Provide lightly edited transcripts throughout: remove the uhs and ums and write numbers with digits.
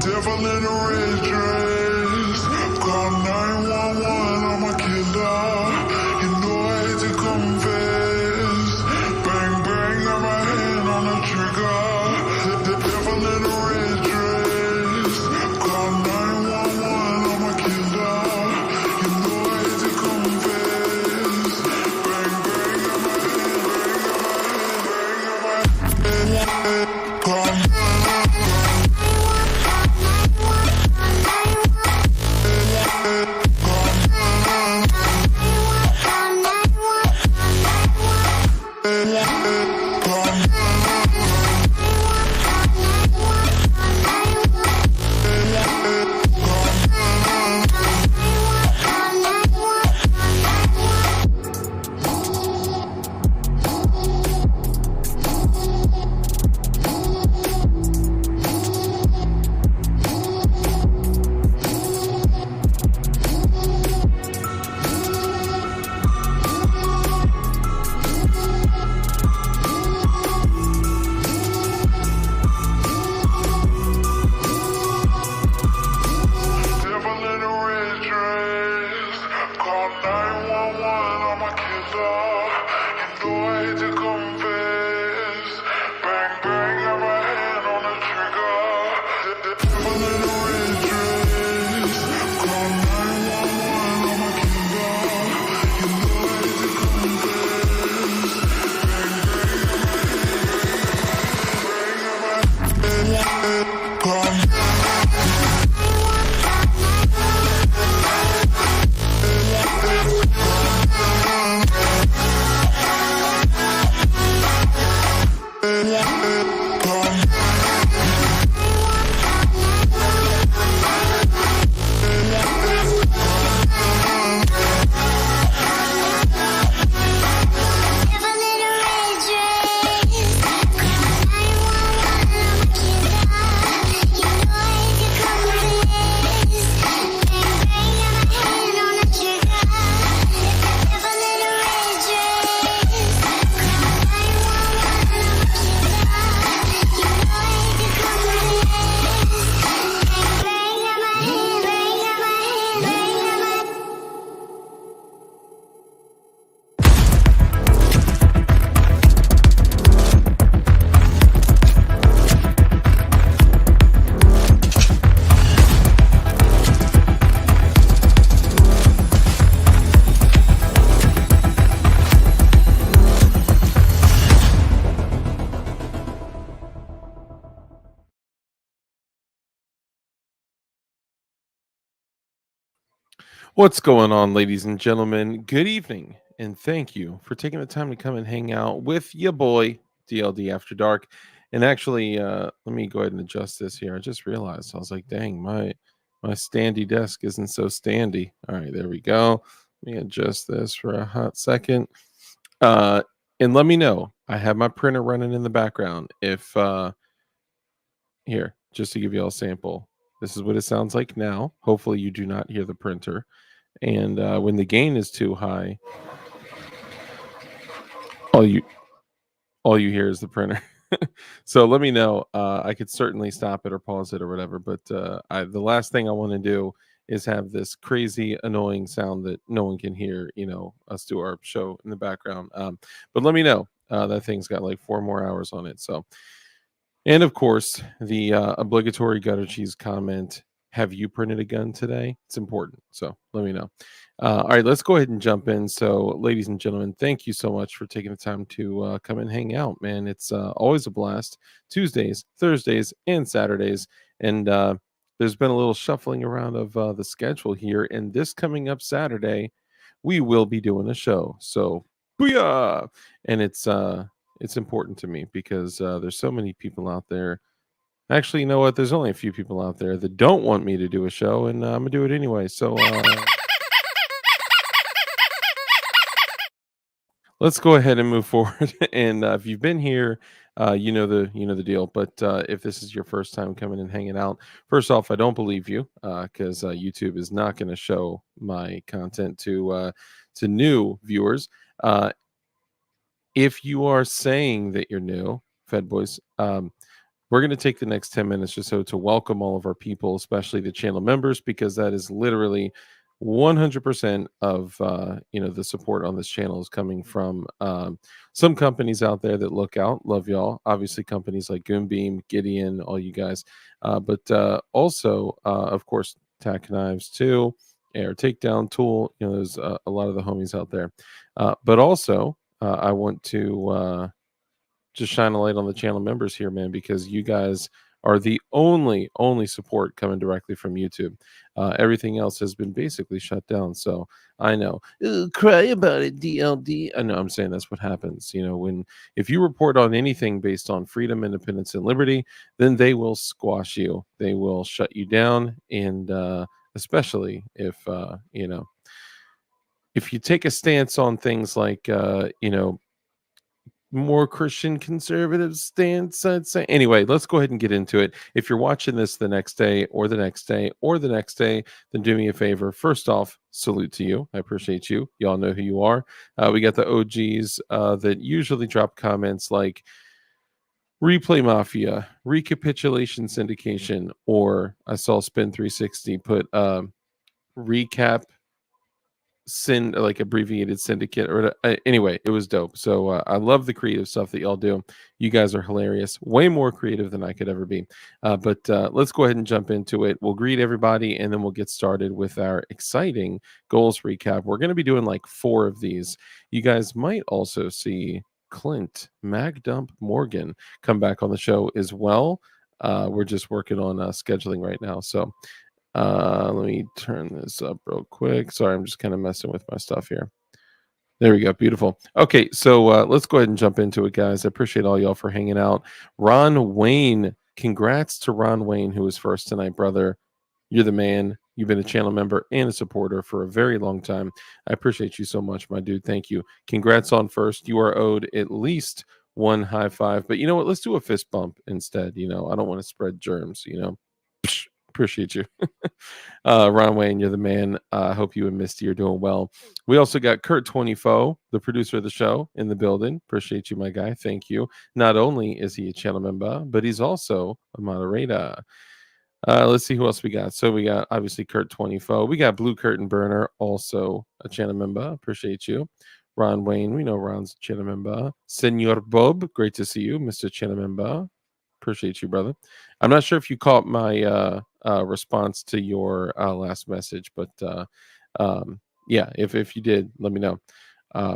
devil in a red dress. Call 911, I'm a killer. You know I hate to confess. Bang, bang, got my hand on the trigger. The devil in a red dress. Call 911, I'm a killer. You know I hate to confess. Bang, bang, got my hand, bang, got my hand. Call What's going on, ladies and gentlemen? Good evening, and thank you for taking the time to come and hang out with your boy DLD After Dark. And actually, let me go ahead and adjust this here. I just realized I was like, "Dang, my standy desk isn't so standy." All right, there we go. Let me adjust this for a hot second. Uh, and let me know. I have my printer running in the background. If here, just to give you all a sample, this is what it sounds like now. Hopefully, you do not hear the printer. And when the gain is too high, all you hear is the printer. So let me know. I could certainly stop it or pause it or whatever. But the last thing I want to do is have this crazy, annoying sound that no one can hear. Us do our show in the background. But let me know. That thing's got like 4 more hours on it. So, and of course, the obligatory gutter cheese comment. Have you printed a gun today? It's important. So let me know. All right, let's go ahead and jump in. So, ladies and gentlemen, thank you so much for taking the time to come and hang out, man. It's always a blast. Tuesdays, Thursdays, and Saturdays. And there's been a little shuffling around of the schedule here. And this coming up Saturday, we will be doing a show. So, booyah! And it's important to me because there's so many people out there. Actually, you know what? There's only a few people out there that don't want me to do a show, and I'm gonna do it anyway. So let's go ahead and move forward. And if you've been here, you know the deal. But if this is your first time coming and hanging out, first off, I don't believe you because YouTube is not going to show my content to new viewers. If you are saying that you're new, Fed Boys, we're going to take the next 10 minutes or so to welcome all of our people, especially the channel members, because that is literally 100% of the support on this channel is coming from some companies out there that look out. Love y'all. Obviously, companies like Goonbeam, Gideon, all you guys, but also, of course, Tack Knives too, Air Takedown Tool. There's a lot of the homies out there, but also I want to just shine a light on the channel members here, man, because you guys are the only support coming directly from YouTube. Everything else has been basically shut down. So I know, cry about it, DLD. I know, I'm saying that's what happens. When if you report on anything based on freedom, independence, and liberty, then they will squash you. They will shut you down, and especially if you take a stance on things like more Christian conservative stance, I'd say. Anyway, let's go ahead and get into it. If you're watching this the next day or the next day or the next day, then do me a favor. First off, salute to you. I appreciate you. Y'all know who you are. We got the OGs that usually drop comments like Replay Mafia, Recapitulation Syndication, or I saw Spin 360 put recap like abbreviated syndicate or anyway, it was dope. So I love the creative stuff that y'all do. You guys are hilarious, way more creative than I could ever be. But let's go ahead and jump into it. We'll greet everybody and then we'll get started with our exciting goals recap. We're going to be doing like 4 of these. You guys might also see Clint Magdump Morgan come back on the show as well. We're just working on scheduling right now, so let me turn this up real quick. Sorry, I'm just kind of messing with my stuff here. There we go. Beautiful. Okay, so let's go ahead and jump into it, guys. I appreciate all y'all for hanging out. Ron Wayne, congrats to Ron Wayne, who was first tonight, brother. You're the man. You've been a channel member and a supporter for a very long time. I appreciate you so much, my dude. Thank you. Congrats on first. You are owed at least one high five. But you know what? Let's do a fist bump instead. I don't want to spread germs, Psh, appreciate you. Ron Wayne, you're the man. I hope you and Misty are doing well. We also got Kurt 24, the producer of the show, in the building. Appreciate you, my guy. Thank you. Not only is he a channel member, but he's also a moderator. Let's see who else we got. So we got obviously Kurt 24. We got Blue Curtain Burner, also a channel member. Appreciate you. Ron Wayne, we know Ron's a channel member. Senor Bob, great to see you, Mr. Channel member. Appreciate you, brother. I'm not sure if you caught my response to your last message, but yeah, if you did, let me know.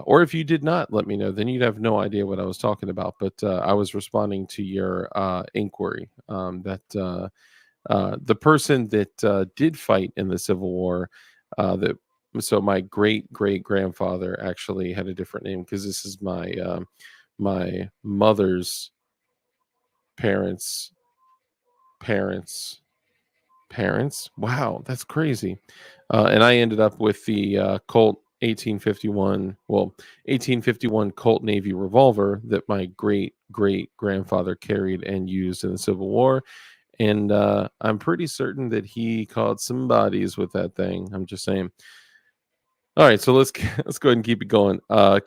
Or if you did not let me know, then you'd have no idea what I was talking about. But I was responding to your inquiry that the person that did fight in the Civil War, so my great grandfather actually had a different name, because this is my mother's parents. Wow, that's crazy. And I ended up with the Colt 1851 Colt Navy revolver that my great grandfather carried and used in the Civil War. And I'm pretty certain that he caught some bodies with that thing. I'm just saying. All right, so let's go ahead and keep it going.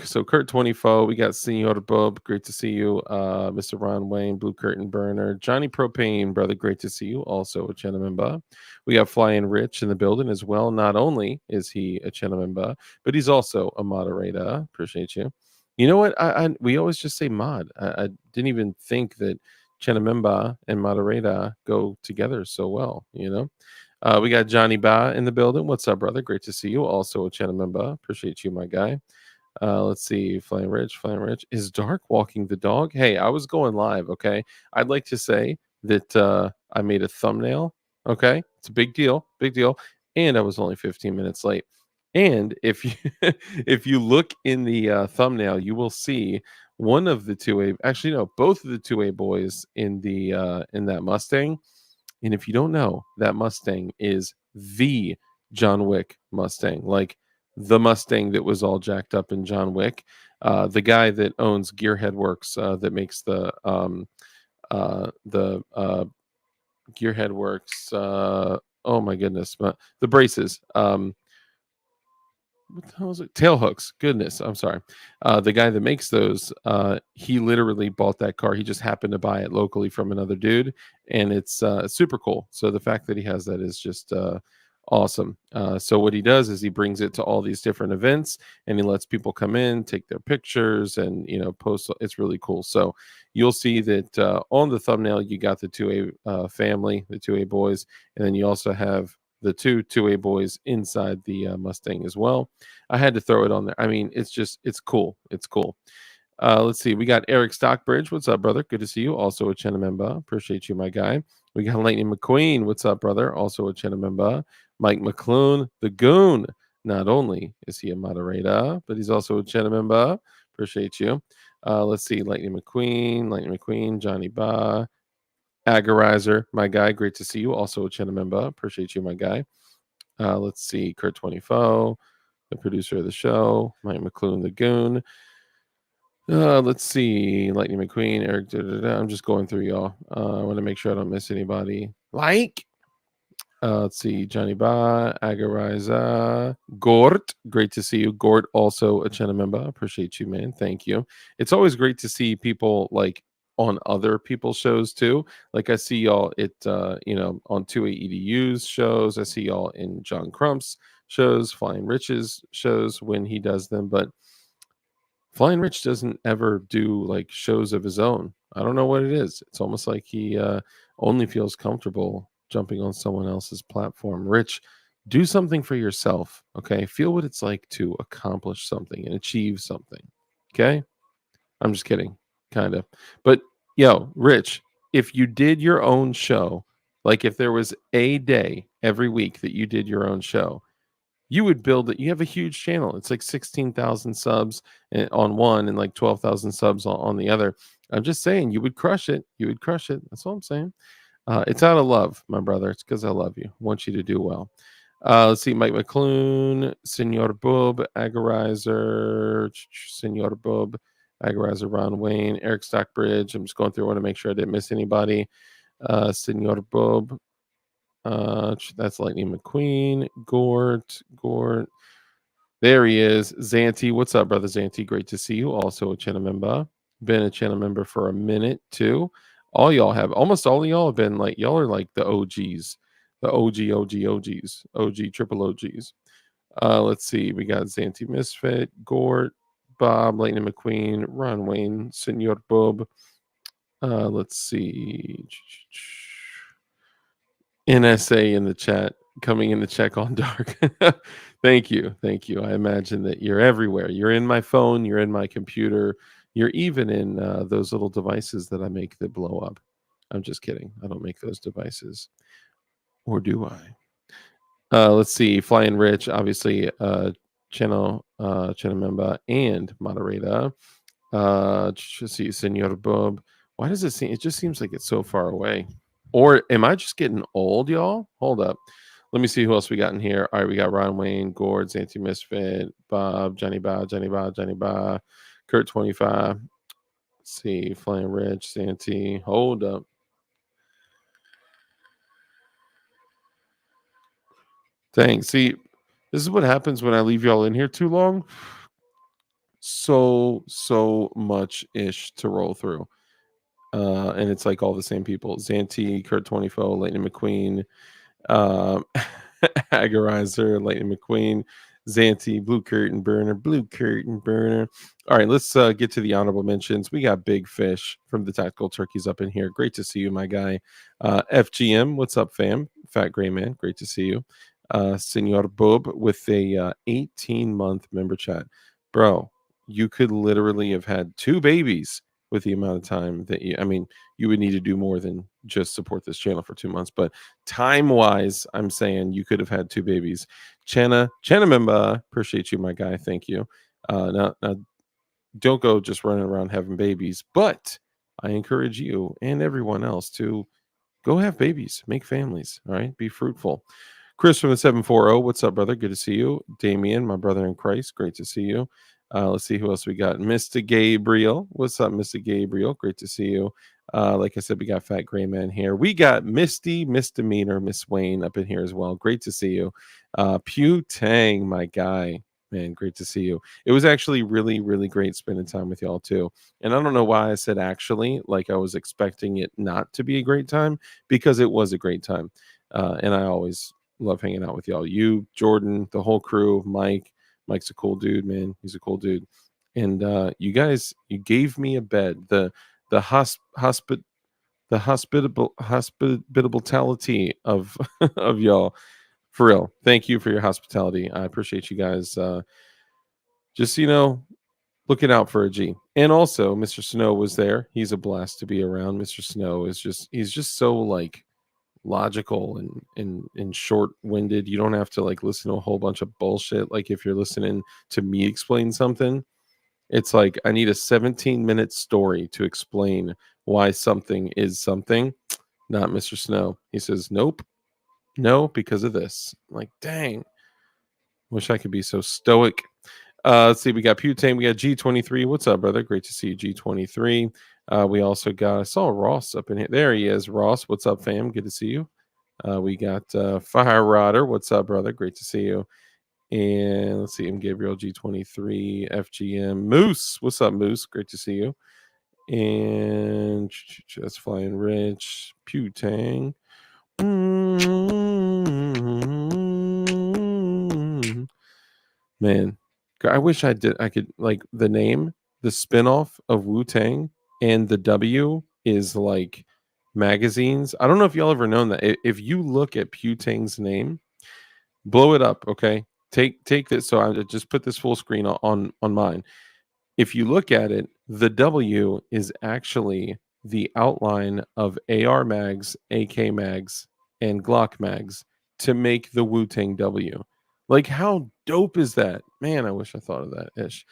So Kurt 24, we got Senor Bob, great to see you. Mr. Ron Wayne, Blue Curtain Burner, Johnny Propane, brother, great to see you. Also a channel member. We got Flying Rich in the building as well. Not only is he a channel member, but he's also a moderator. Appreciate you. You know what? We always just say mod. I didn't even think that channel member and moderator go together so well. We got Johnny Ba in the building. What's up, brother? Great to see you. Also a channel member. Appreciate you, my guy. Let's see. Flying Rich. Is Dark walking the dog? Hey, I was going live, okay? I'd like to say that I made a thumbnail, okay? It's a big deal. And I was only 15 minutes late. And if you if you look in the thumbnail, you will see one of the 2A, actually no, both of the 2A boys in that Mustang. And if you don't know, that Mustang is the John Wick Mustang, like the Mustang that was all jacked up in John Wick. The guy that owns Gearhead Works, that makes the Gearhead Works. Oh my goodness, the braces. what the hell is it? Tail hooks. Goodness, I'm sorry. The guy that makes those, he literally bought that car. He just happened to buy it locally from another dude, and it's super cool. So the fact that he has that is just awesome. So what he does is he brings it to all these different events, and he lets people come in, take their pictures, and post. It's really cool. So you'll see that on the thumbnail you got the 2A family, the 2A boys, and then you also have the two 2A boys inside the Mustang as well. I had to throw it on there. I mean, it's cool. It's cool. Let's see. We got Eric Stockbridge. What's up, brother? Good to see you. Also a channel member. Appreciate you, my guy. We got Lightning McQueen. What's up, brother? Also a channel member. Mike McClune, the goon. Not only is he a moderator, but he's also a channel member. Appreciate you. Let's see. Lightning McQueen, Johnny Ba, Agorizer, my guy. Great to see you. Also a channel member. Appreciate you, my guy. Let's see. Kurt 24, the producer of the show. Mike McClune, the goon. Let's see. Lightning McQueen, Eric. I'm just going through y'all. I want to make sure I don't miss anybody. Let's see. Johnny Ba, Agariza, Gort. Great to see you. Gort, also a channel member. Appreciate you, man. Thank you. It's always great to see people like on other people's shows too. Like I see y'all at on 2A EDU's shows. I see y'all in John Crump's shows, Flying Rich's shows when he does them, but Flying Rich doesn't ever do like shows of his own. I don't know what it is. It's almost like he only feels comfortable jumping on someone else's platform. Rich, do something for yourself. Okay. Feel what it's like to accomplish something and achieve something. Okay. I'm just kidding. Kind of. But Rich, if you did your own show, like if there was a day every week that you did your own show, you would build it. You have a huge channel. It's like 16,000 subs on one and like 12,000 subs on the other. I'm just saying you would crush it. You would crush it. That's all I'm saying. It's out of love, my brother. It's because I love you. I want you to do well. Let's see. Mike McClune, Senor Bub, Agorizer, Senor Bub, Agorizer, Ron Wayne, Eric Stockbridge. I'm just going through. I want to make sure I didn't miss anybody. Senor Bub, that's Lightning McQueen. Gort. There he is. Zanti. What's up, brother Zanti? Great to see you. Also a channel member. Been a channel member for a minute too. Almost all of y'all have been like, y'all are like the OGs. The OGs. OG triple OGs. Let's see. We got Zanti Misfit, Gort, Bob, Lightning McQueen, Ron Wayne, Senor Bub. Let's see. NSA in the chat, coming in to check on Dark. Thank you. I imagine that you're everywhere. You're in my phone, you're in my computer, you're even in those little devices that I make that blow up. I'm just kidding. I don't make those devices. Or do I? Let's see. Flying Rich, obviously channel member and moderator. Let's see. Senor Bob. Why does it seem? It just seems like it's so far away. Or am I just getting old, y'all? Hold up. Let me see who else we got in here. All right, we got Ron Wayne, Gord, Anti Misfit, Bob, Johnny Ba, Kurt 25. Let's see, Flying Rich, Santi. Hold up. Thanks. See, this is what happens when I leave y'all in here too long. So much ish to roll through. And it's like all the same people. Zanti, Kurt 24, Lightning McQueen, Agorizer, Lightning McQueen, Zanti, Blue Curtain Burner. All right, let's get to the honorable mentions. We got Big Fish from the Tactical Turkeys up in here. Great to see you, my guy. FGM, what's up, fam? Fat Gray Man, great to see you. Senor Bob with a 18-month member chat. Bro, you could literally have had 2 babies with the amount of time that you would need to do more than just support this channel for 2 months. But time-wise, I'm saying you could have had 2 babies. Channa member, appreciate you, my guy. Thank you. Now, don't go just running around having babies, but I encourage you and everyone else to go have babies, make families. All right, be fruitful. Chris from the 740. What's up, brother? Good to see you. Damien, my brother in Christ. Great to see you. Let's see who else we got. Mr. Gabriel. What's up, Mr. Gabriel? Great to see you. Like I said, we got Fat Gray Man here. We got Misty, Misdemeanor, Miss Wayne up in here as well. Great to see you. Pew Tang, my guy. Man, great to see you. It was actually really, really great spending time with y'all too. And I don't know why I said actually, like I was expecting it not to be a great time, because it was a great time. And I always love hanging out with y'all. You, Jordan, the whole crew, Mike. Mike's a cool dude, man. He's a cool dude. And you guys, you gave me a bed. The hospitality of of y'all, for real. Thank you for your hospitality. I appreciate you guys. Just looking out for a G. And also, Mr. Snow was there. He's a blast to be around. Mr. Snow is he's just so like logical and short-winded. You don't have to like listen to a whole bunch of bullshit. Like if you're listening to me explain something, it's like I need a 17-minute story to explain why something is something. Not Mr. Snow. He says, nope, no, because of this. I'm like, dang. Wish I could be so stoic. Let's see. We got Putane. We got G23. What's up, brother? Great to see you, G23. We also got, I saw Ross up in here. There he is. Ross, what's up, fam? Good to see you. We got Fire Rodder. What's up, brother? Great to see you. And let's see him, Gabriel G23, FGM. Moose. What's up, Moose? Great to see you. And just Flying Rich. Putang. Man, I wish I could like the name, the spinoff of Wu-Tang, and the W is like magazines. I don't know if y'all ever known that. If you look at Putang's name, blow it up, okay? Take this. So I just put this full screen on mine. If you look at it, the W is actually the outline of AR mags, AK mags, and Glock mags to make the Wu-Tang W. Like, how dope is that? Man, I wish I thought of that ish.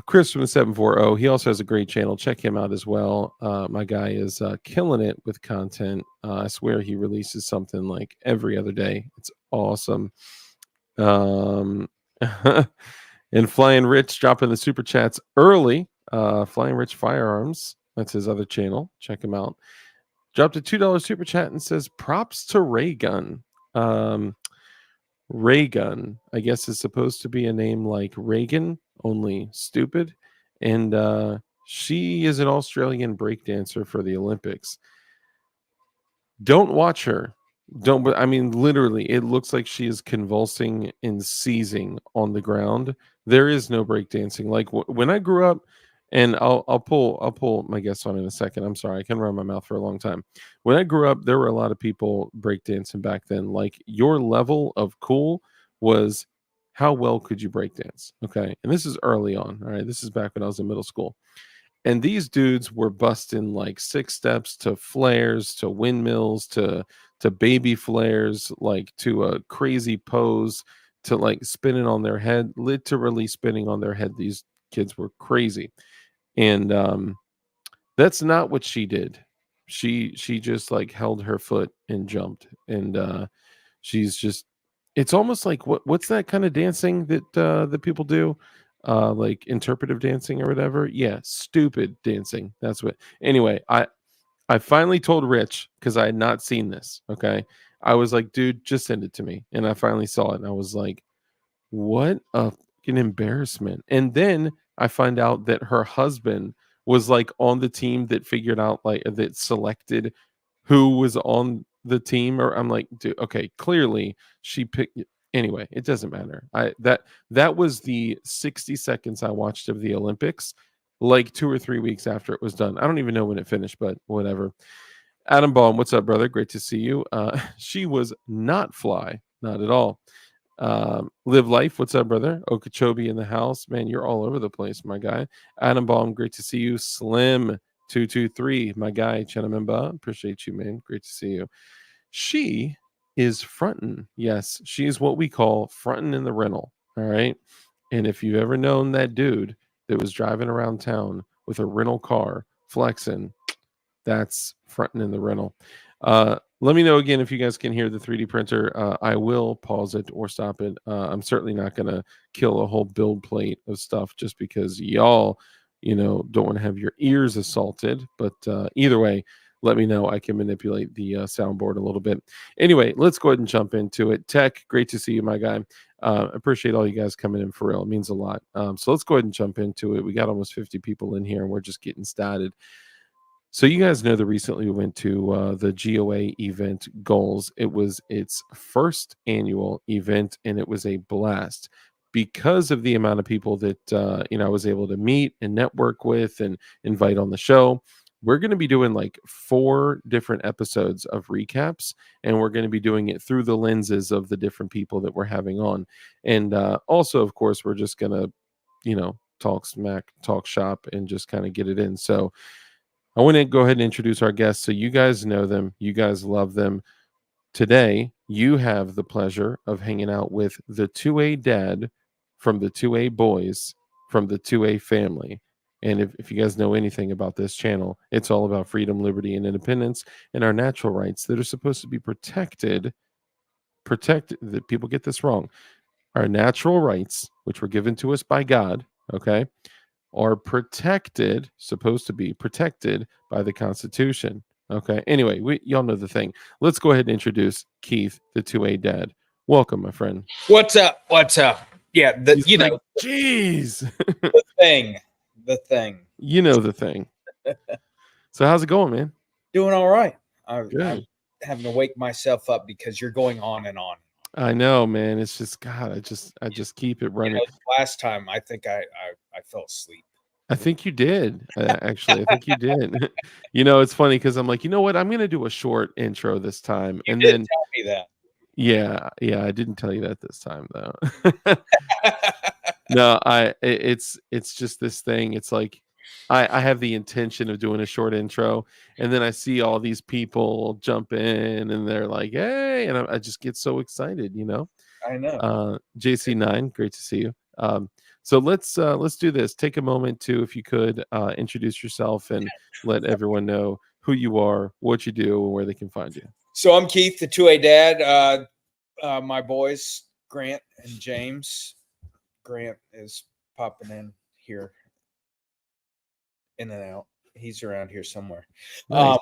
Chris from the 740. He also has a great channel. Check him out as well. My guy is killing it with content. I swear he releases something like every other day. It's awesome. And Flying Rich dropping the super chats early. Flying Rich Firearms. That's his other channel. Check him out. Dropped a $2 super chat and says, props to Ray Gun. Ray Gun, I guess, is supposed to be a name like Reagan, only stupid. And she is an Australian breakdancer for the Olympics. Don't watch her. Don't. I mean, literally, it looks like she is convulsing and seizing on the ground. There is no breakdancing. Like when I grew up, and I'll pull my guests on in a second. I'm sorry, I can run my mouth for a long time. When I grew up, there were a lot of people breakdancing back then. Like your level of cool was how well could you breakdance? Okay, and this is early on. All right, this is back when I was in middle school. And these dudes were busting like 6 steps to flares to windmills to baby flares, like to a crazy pose, to like spinning on their head, literally spinning on their head. These kids were crazy. And that's not what she did. She just like held her foot and jumped. And she's just, it's almost like what's that kind of dancing that people do? Like interpretive dancing or whatever. Yeah, stupid dancing. That's what. Anyway, I finally told Rich, because I had not seen this. Okay, I was like, dude, just send it to me, and I finally saw it, and I was like, what a fucking embarrassment. And then I find out that her husband was like on the team that figured out, like, that selected who was on the team. Or I'm like, dude, okay, clearly she picked. Anyway, it doesn't matter. That was the 60 seconds I watched of the Olympics, like 2 or 3 weeks after it was done. I don't even know when it finished, but whatever. Adam Baum, what's up, brother? Great to see you. She was not fly, not at all. Live Life, what's up, brother? Okeechobee in the house. Man, you're all over the place, my guy. Adam Baum, great to see you. Slim 223, my guy. Chenamemba, appreciate you, man. Great to see you. She is frontin'. Yes, she is what we call frontin' in the rental. All right. And if you've ever known that dude that was driving around town with a rental car flexing, that's frontin' in the rental. Let me know again if you guys can hear the 3D printer. I will pause it or stop it. I'm certainly not going to kill a whole build plate of stuff just because y'all, don't want to have your ears assaulted. But either way, let me know. I can manipulate the soundboard a little bit. Anyway, let's go ahead and jump into it. Tech, great to see you, my guy. Appreciate all you guys coming in for real. It means a lot. So let's go ahead and jump into it. We got almost 50 people in here, and we're just getting started. So you guys know that recently we went to the GOA event Goals. It was its first annual event, and it was a blast because of the amount of people that I was able to meet and network with and invite on the show. We're going to be doing like 4 different episodes of recaps, and we're going to be doing it through the lenses of the different people that we're having on. And also, of course, we're just going to, talk smack, talk shop, and just kind of get it in. So I want to go ahead and introduce our guests so you guys know them, you guys love them. Today, you have the pleasure of hanging out with the 2A dad from the 2A boys from the 2A family. And if you guys know anything about this channel, it's all about freedom, liberty, and independence and our natural rights that are supposed to be protected. Protected, that people get this wrong. Our natural rights, which were given to us by God, okay, are protected, supposed to be protected by the Constitution. Okay. Anyway, y'all know the thing. Let's go ahead and introduce Keith, the 2A dad. Welcome, my friend. What's up? What's up? Yeah, jeez, the thing, the thing. You know the thing. So how's it going, man? Doing all right. I'm Good. having to wake myself up because you're going on and on. I know, man. It's just God. I just keep it running. Last time, I think I fell asleep. I think you did. Actually, I think you did. It's funny because I'm like, you know what? I'm gonna do a short intro this time, You and did then tell me that. yeah, I didn't tell you that this time though. No, it's just this thing. It's like I have the intention of doing a short intro, and then I see all these people jump in, and they're like, "Hey!" and I just get so excited, I know. JC9, great to see you. So let's do this. Take a moment to, if you could, introduce yourself and let everyone know who you are, what you do, and where they can find you. So I'm Keith, the 2A dad. My boys, Grant and James. Grant is popping in here, in and out. He's around here somewhere. Nice.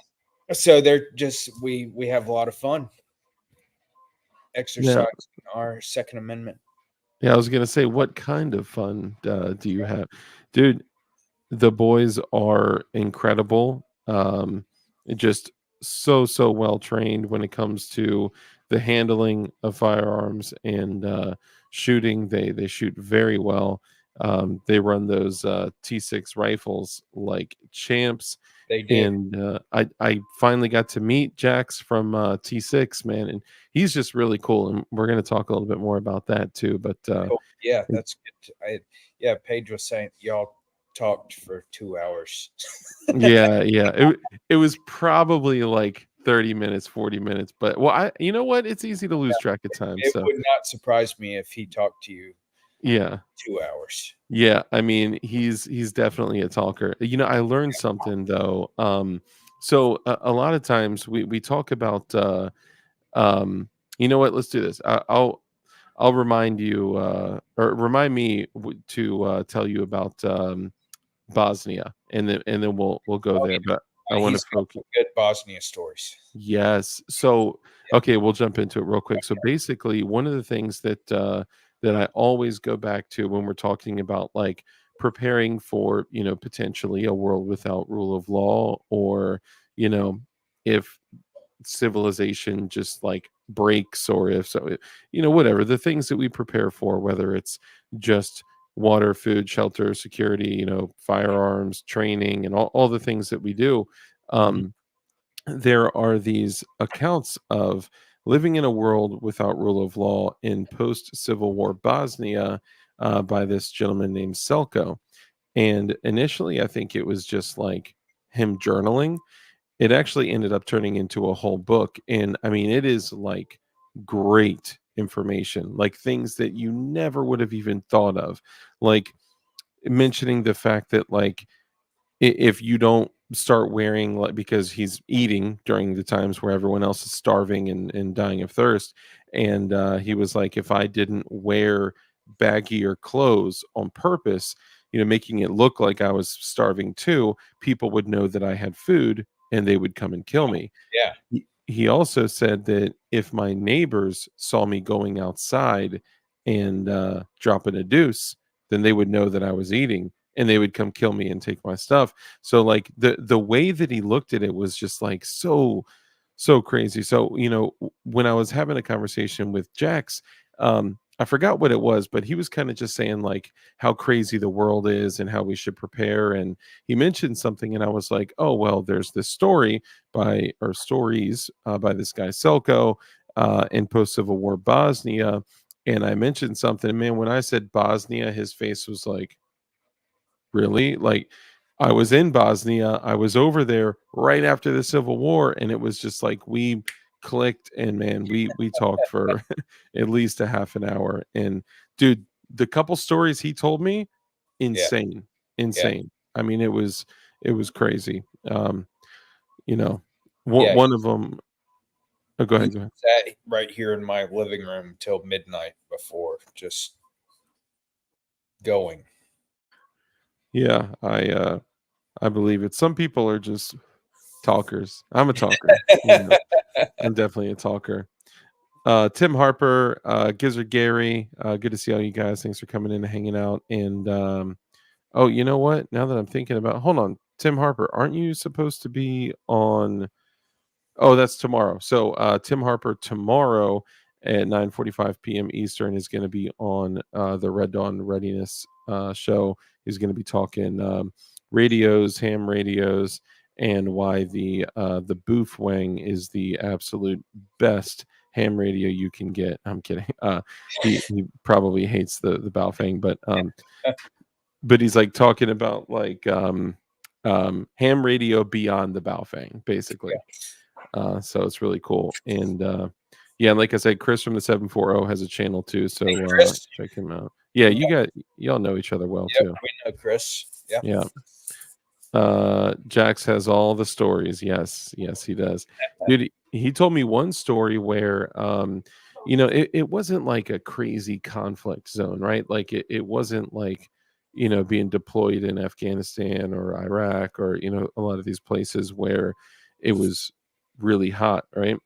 So they're just we have a lot of fun exercising our Second Amendment. Yeah, I was gonna say, what kind of fun do you have, dude? The boys are incredible. Just so well trained when it comes to the handling of firearms and shooting. They shoot very well. They run those T6 rifles like champs. They did. And I finally got to meet Jax from T6, man, and he's just really cool. And we're going to talk a little bit more about that too. But yeah, that's good. Paige was saying y'all talked for 2 hours. yeah. It was probably like 30 minutes, 40 minutes. But you know what? It's easy to lose track of time. It So would not surprise me if he talked to you. Yeah. 2 hours. Yeah, I mean, he's definitely a talker. I learned something though. So a lot of times we talk about you know what? Let's do this. I'll remind you or remind me to tell you about Bosnia, and then we'll go there. But I want to focus. Good Bosnia stories. Yes. So okay, we'll jump into it real quick. So basically, one of the things that that I always go back to when we're talking about like preparing for, potentially a world without rule of law, or, if civilization just like breaks, or if so, whatever the things that we prepare for, whether it's just water, food, shelter, security, firearms, training, and all the things that we do. There are these accounts of living in a world without rule of law in post-Civil War Bosnia by this gentleman named Selko. And initially, I think it was just like him journaling. It actually ended up turning into a whole book. And I mean, it is like great information, like things that you never would have even thought of. Like mentioning the fact that, like, if you don't start wearing, like, because he's eating during the times where everyone else is starving and dying of thirst, and he was like, if I didn't wear baggier clothes on purpose, making it look like I was starving too, people would know that I had food and they would come and kill me. Yeah. He also said that if my neighbors saw me going outside and dropping a deuce, then they would know that I was eating and they would come kill me and take my stuff. So like the way that he looked at it was just like so crazy. So when I was having a conversation with Jax, I forgot what it was, but he was kind of just saying like how crazy the world is and how we should prepare. And he mentioned something, and I was like, oh well, there's this stories by this guy Selko in post-Civil War Bosnia. And I mentioned something, and man, when I said Bosnia, his face was like, really? Like, I was in Bosnia, I was over there right after the Civil War, and it was just like we clicked, and man, we talked for at least a half an hour. And dude, the couple stories he told me, Yeah. insane. I mean, it was crazy. You know, Yeah. one of them. Oh, go He ahead. sat right here in my living room till midnight before just going. Yeah, I believe it. Some people are just talkers. I'm a talker. I'm definitely a talker. Tim Harper, Gizzard Gary, good to see all you guys. Thanks for coming in and hanging out. And oh, you know what? Now that I'm thinking about, hold on, Tim Harper, aren't you supposed to be on? Oh, that's tomorrow. So Tim Harper tomorrow at 9:45 p.m. Eastern is going to be on the Red Dawn Readiness show. He's going to be talking radios, ham radios, and why the Booth Wang is the absolute best ham radio you can get. I'm kidding. He probably hates the Baofeng, but he's like talking about like ham radio beyond the Baofeng, basically. So it's really cool. And yeah, like I said, Chris from the 740 has a channel too, so Hey, Chris. check him out. Yeah, y'all know each other well Yep, too. we know Chris. Yeah. Yeah. Jax has all the stories. Yes, he does. Dude, he told me one story where it wasn't like a crazy conflict zone, right? Like it wasn't like being deployed in Afghanistan or Iraq or a lot of these places where it was really hot, right?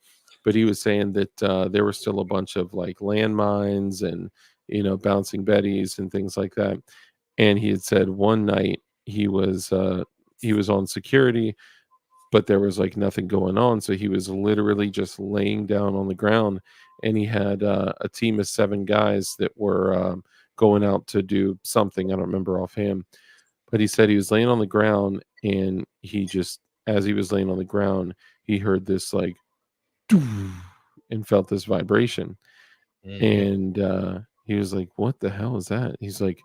But he was saying that there were still a bunch of like landmines and bouncing betties and things like that. And he had said one night he was on security, but there was like nothing going on, so he was literally just laying down on the ground, and he had a team of 7 guys that were going out to do something. I don't remember offhand, but he said he was laying on the ground, and he just, as he was laying on the ground, he heard this like and felt this vibration. Mhm. And he was like, what the hell is that? He's like,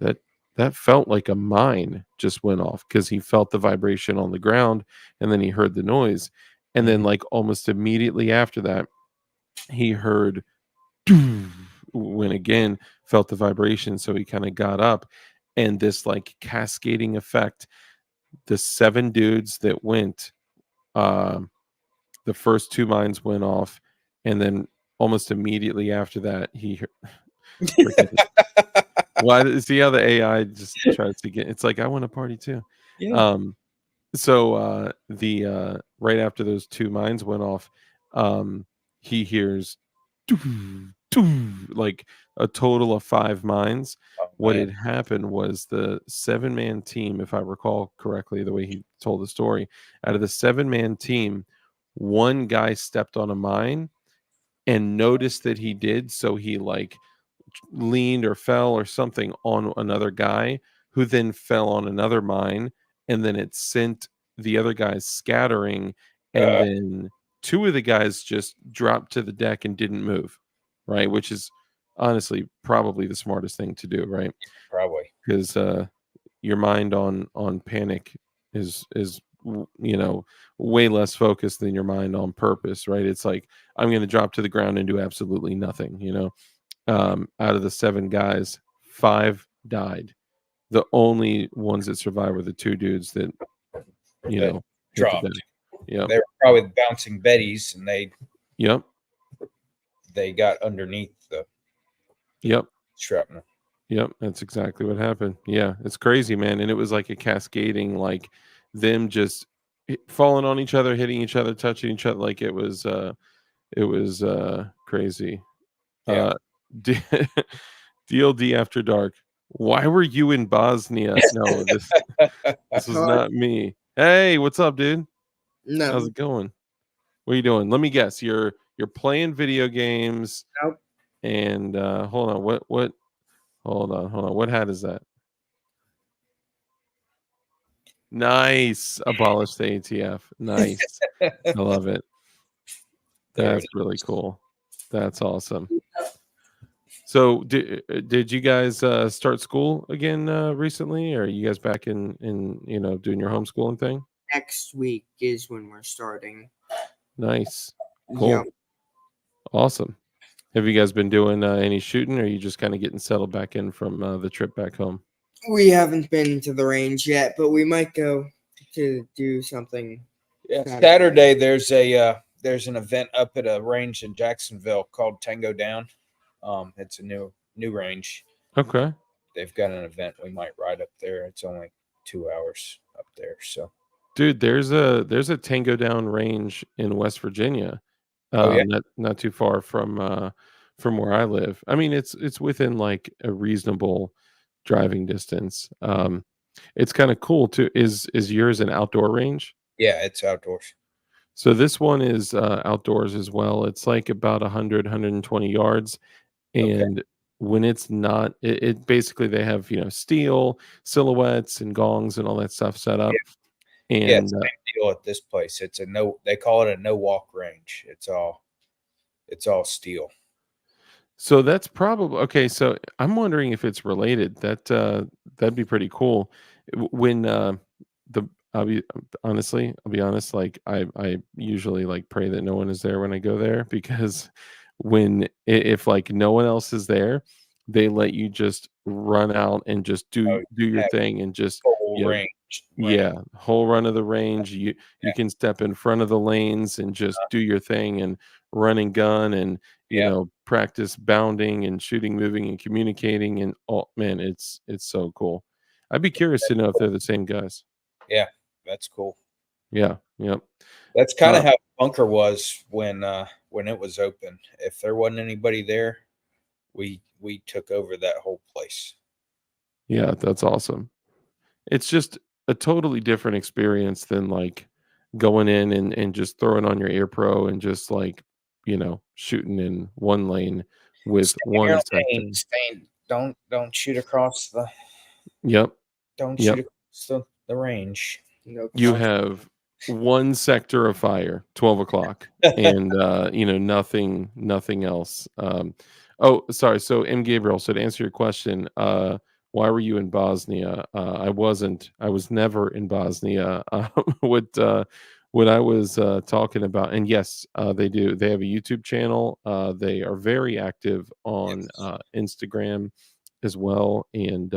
that that felt like a mine just went off, because he felt the vibration on the ground, and then he heard the noise, and then Mhm. like almost immediately after that he heard when again felt the vibration, so he kind of got up, and this like cascading effect, the 7 dudes that went, um the first 2 mines went off, and then almost immediately after that freaking, why see how the AI just tries to get, it's like, I want to party too. Yeah. Um, so the right after those 2 mines went off, he hears like a total of 5 mines. Oh What man. had happened was the 7-man team, if I recall correctly, the way he told the story, out of the 7-man team, one guy stepped on a mine and noticed that he did, so he like leaned or fell or something on another guy, who then fell on another mine, and then it sent the other guys scattering, and Uh, then 2 of the guys just dropped to the deck and didn't move, right? Which is honestly probably the smartest thing to do, right? probably. Because your mind on panic is way less focused than your mind on purpose, right? It's like, I'm going to drop to the ground and do absolutely nothing. Out of the 7 guys, 5 died. The only ones that survived were the 2 dudes that That hit the deck. dropped. Yep. They were probably bouncing betties, and Yep. they got underneath the Yep. shrapnel. Yep. That's exactly what happened. Yeah, it's crazy, man. And it was like a cascading, like them just falling on each other, hitting each other, touching each other. Like it was crazy. Yeah. D- DLD After Dark. Why were you in Bosnia? No, this was Huh? not me. Hey, what's up, dude? How's No, it going? What are you doing? Let me guess. You're playing video games nope. and hold on. What hold on. What hat is that? Nice. Abolish the ATF. Nice. I love it. There That's it really cool. That's awesome. So did you guys start school again recently, or are you guys back in doing your homeschooling thing? Next week is when we're starting. Nice. Yeah, Cool. Awesome. Have you guys been doing any shooting, or are you just kind of getting settled back in from the trip back home? we haven't been to the range yet, but we might go to do something. Yeah, Saturday. Saturday there's an event up at a range in Jacksonville called Tango Down. It's a new range. Okay. They've got an event. We might ride up there. It's only 2 hours up there. So Dude, there's a Tango Down range in West Virginia. Oh, yeah? Not too far from where I live. I mean, it's within like a reasonable driving distance. It's kind of cool too. Is yours an outdoor range? Yeah, it's outdoors. So this one is outdoors as well. It's like about 120 yards. Okay. And when it's not, it basically they have, steel silhouettes and gongs and all that stuff set up. Yeah, And it's the same deal at this place. It's a no. They call it a no walk range. It's all steel. so that's probably okay. So I'm wondering if it's related. That'd be pretty cool. When the I'll be honest. Like I usually like pray that no one is there when I go there because if like no one else is there, they let you just run out and just Oh, do your have thing and just full you know, range. yeah, whole run of the range. You Yeah. can step in front of the lanes and just do your thing and run and gun and Yeah. practice bounding and shooting, moving and communicating and oh man, it's so cool. I'd be curious to know if they're the same guys. Yeah, that's cool. Yeah, yep. That's kind Uh, of how Bunker was when it was open. If there wasn't anybody there, we took over that whole place. yeah, that's awesome. It's just a totally different experience than like going in and just throwing on your ear pro and just like, shooting in one lane with Stay in your one sector. lane. Don't shoot across the Yep. don't Yep. shoot across the range. No, You cross. have one sector of fire, 12 o'clock, and nothing else. Oh, sorry. So M. Gabriel, so to answer your question, why were you in Bosnia? I wasn't. I was never in Bosnia. What I was talking about, and yes, they do. They have a YouTube channel. They are very active on Yes. Instagram as well, and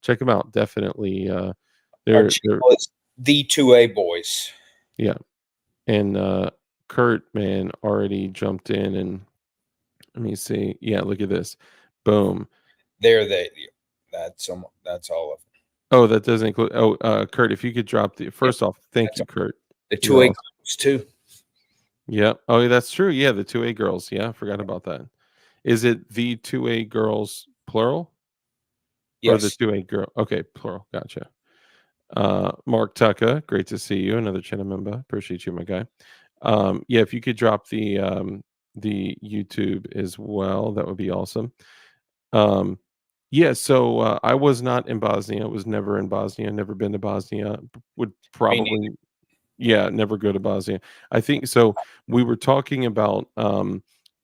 check them out. Definitely. Our They're channel is the 2A boys. yeah. And Kurt, man, already jumped in and let me see. Yeah, look at this. Boom. That's all of them. Oh, that doesn't include Kurt, if you could drop the first off, thank That's you, Kurt. The You're 2A awesome. girls too. Yeah. Oh, that's true. Yeah, the 2A girls. Yeah, I forgot about that. Is it the 2A girls plural? Or the Yes. 2A girl? Okay, plural. Gotcha. Mark Tucka, great to see you. Another channel member. Appreciate you, my guy. Yeah, if you could drop the YouTube as well, that would be awesome. Yeah, so I was not in Bosnia. Was never in Bosnia. Never been to Bosnia. Would Me neither. probably, yeah, never go to Bosnia. I think so. We were talking about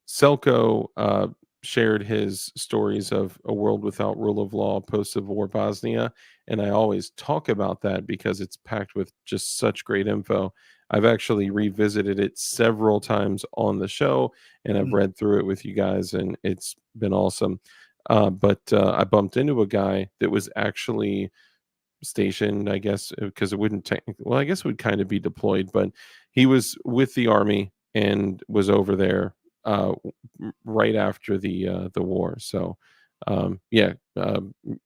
Selko shared his stories of a world without rule of law post Civil War Bosnia, and I always talk about that because it's packed with just such great info. I've actually revisited it several times on the show, and I've Mhm. read through it with you guys, and it's been awesome. But I bumped into a guy that was actually stationed, I guess, because it wouldn't technically, well, I guess it would kind of be deployed, but he was with the army and was over there right after the war. So yeah,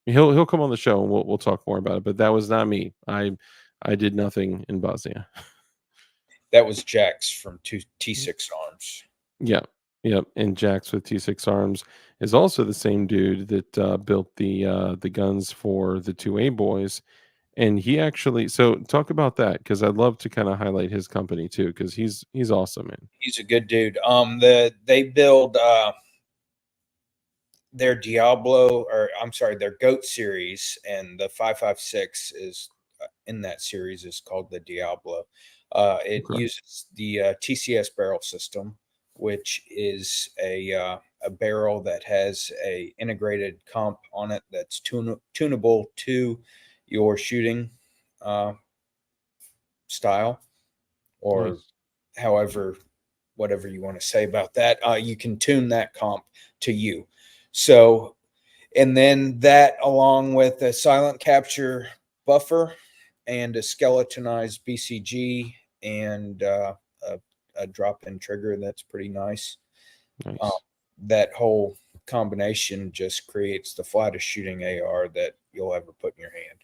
he'll come on the show and we'll talk more about it. But that was not me. I did nothing in Bosnia. That was Jax from T6 Arms. Yeah. Yep. And Jax with T6 Arms is also the same dude that built the guns for the 2A boys. And he actually, so talk about that, because I'd love to kind of highlight his company too, because he's awesome, man. He's a good dude. They build their Diablo, or I'm sorry, their GOAT series, and the 5.56 is in that series is called the Diablo. It Okay. uses the TCS barrel system, which is a barrel that has a integrated comp on it that's tunable to your shooting uh, style, or Nice. however, whatever you want to say about that. You can tune that comp to you. So, and then that, along with a silent capture buffer and a skeletonized BCG and a drop-in trigger, that's pretty nice. Nice. That whole combination just creates the flattest shooting AR that you'll ever put in your hand.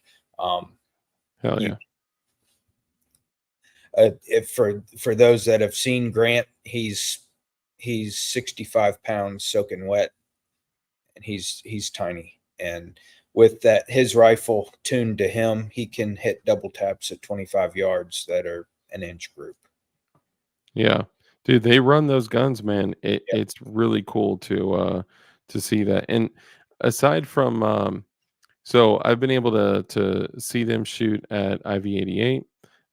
Hell You yeah. if for those that have seen Grant, he's 65 pounds soaking wet, and he's tiny. And with that, his rifle tuned to him, he can hit double taps at 25 yards that are an inch group. Yeah. Dude, they run those guns, man. Yep. It's really cool to see that. And aside from so I've been able to see them shoot at IV88.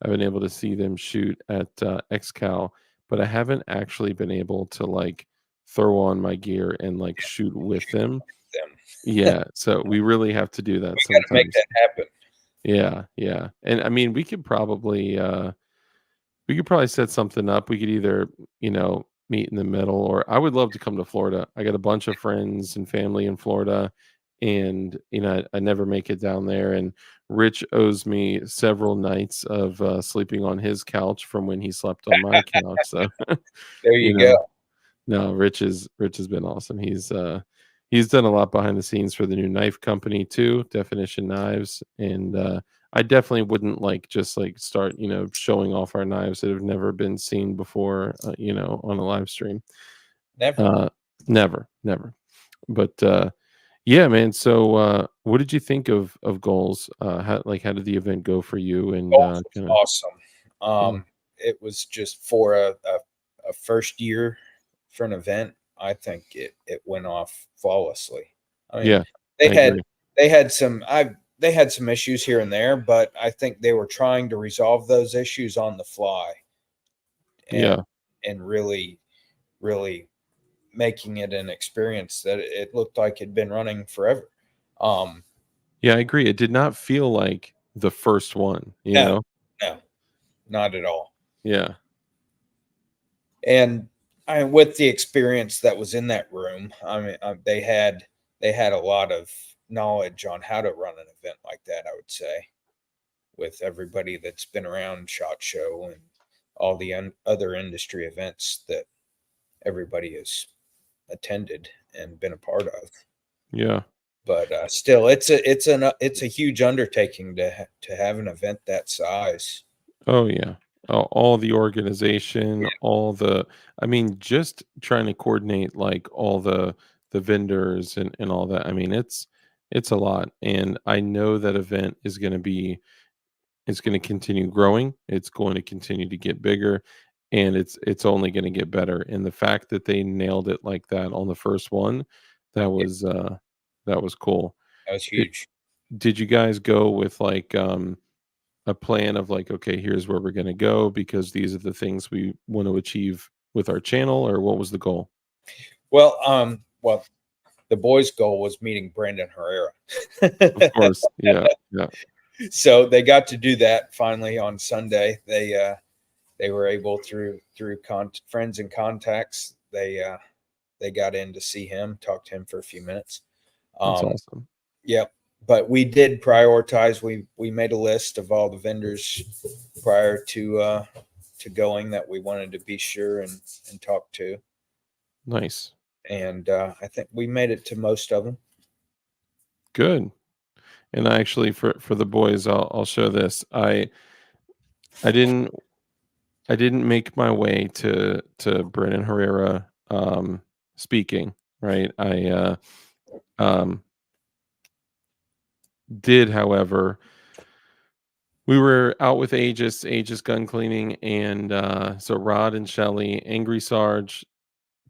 I've been able to see them shoot at XCal, but I haven't actually been able to like throw on my gear and like shoot with them. Them. Yeah, so we really have to do that Got to make sometimes. that happen. Yeah, yeah. And I mean, we could probably set something up. We could either, meet in the middle, or I would love to come to Florida. I got a bunch of friends and family in Florida, and I never make it down there. And Rich owes me several nights of sleeping on his couch from when he slept on my couch. So, There you you know, go. no, Rich has been awesome. He's done a lot behind the scenes for the new knife company too, Definition Knives, and I definitely wouldn't like just like start, showing off our knives that have never been seen before, on a live stream. Never. Uh Never, never. But yeah, man. So what did you think of goals? How did the event go for you, and Golf was kind of awesome. yeah. It was just for a first year for an event. I think it went off flawlessly. I mean, Yeah, they I had agree. they had some they had some issues here and there, but I think they were trying to resolve those issues on the fly, and Yeah. really making it an experience that it looked like it'd been running forever. Um, Yeah, I agree. It did not feel like the first one, you no, know? no, not at all. Yeah. And with the experience that was in that room, I mean, they had a lot of knowledge on how to run an event like that. I would say, with everybody that's been around SHOT Show and all the other industry events that everybody has attended and been a part of. Yeah. But still, it's a huge undertaking to have an event that size. Oh, yeah. All the organization, I mean, just trying to coordinate like all the vendors and all that. I mean, it's a lot. And I know that event is going to be it's going to continue growing. It's going to continue to get bigger, and it's only going to get better. And the fact that they nailed it like that on the first one, that Yeah, was that was cool. that was Did, huge. did you guys go with like a plan of like, okay, here's where we're going to go because these are the things we want to achieve with our channel, or what was the goal? Well, the boys' goal was meeting Brandon Herrera. Of course. Yeah. Yeah. So they got to do that finally on Sunday. They were able through friends and contacts. They got in to see him, talk to him for a few minutes. That's Um, awesome. yep. But we did prioritize. We made a list of all the vendors prior to going that we wanted to be sure and talk to, Nice. and I think we made it to most of them. Good. And I actually, for the boys, I'll show this. I didn't I didn't make my way to Brennan Herrera speaking, right? I um did, however, we were out with Aegis gun cleaning, and so Rod and Shelly, Angry Sarge,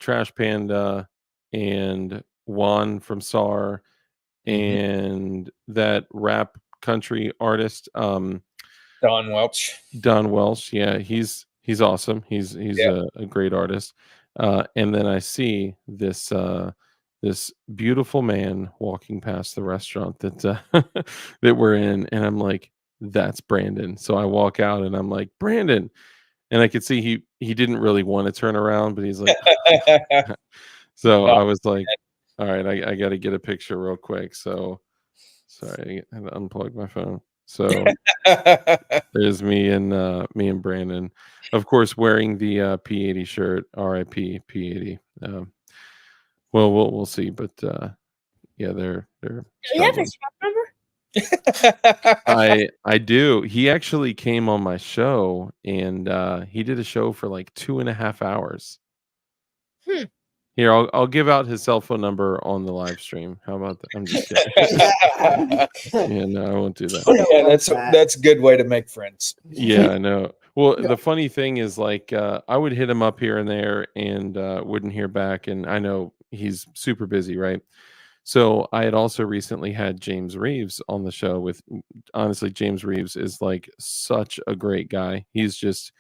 Trash Panda, and Juan from SAR, Mhm. and that rap country artist, Don Welch. Don Welsh. Yeah, he's awesome. He's Yeah. a great artist. And then I see this beautiful man walking past the restaurant that that we're in, and I'm like, that's Brandon. So I walk out and I'm like, Brandon, and I could see he didn't really want to turn around, but he's like, so No. I was like, all right, I got to get a picture real quick. So sorry, I had to unplug my phone. So there's me and Brandon, of course, wearing the P80 shirt, RIP P80. Well, we'll see, but yeah, they're Do you have struggling. his phone number? I do. He actually came on my show, and he did a show for like 2.5 hours. Hmm. Here, I'll give out his cell phone number on the live stream. How about that? I'm just kidding. Yeah, no, I won't do that. Yeah, that's a good way to make friends. Yeah, I know. Well, the funny thing is, like, I would hit him up here and there, and wouldn't hear back. And I know he's super busy, right? So I had also recently had James Reeves on the show. With honestly, James Reeves is like such a great guy. He's just,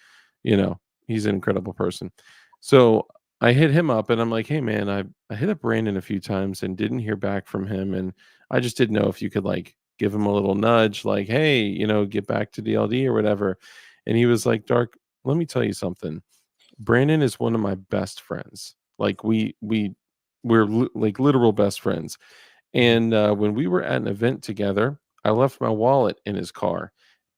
he's an incredible person. So I hit him up, and I'm like, hey man, I hit up Brandon a few times and didn't hear back from him, and I just didn't know if you could like give him a little nudge, like, hey, get back to DLD or whatever. And he was like, Dark, let me tell you something. Brandon is one of my best friends. Like like literal best friends. And when we were at an event together, I left my wallet in his car,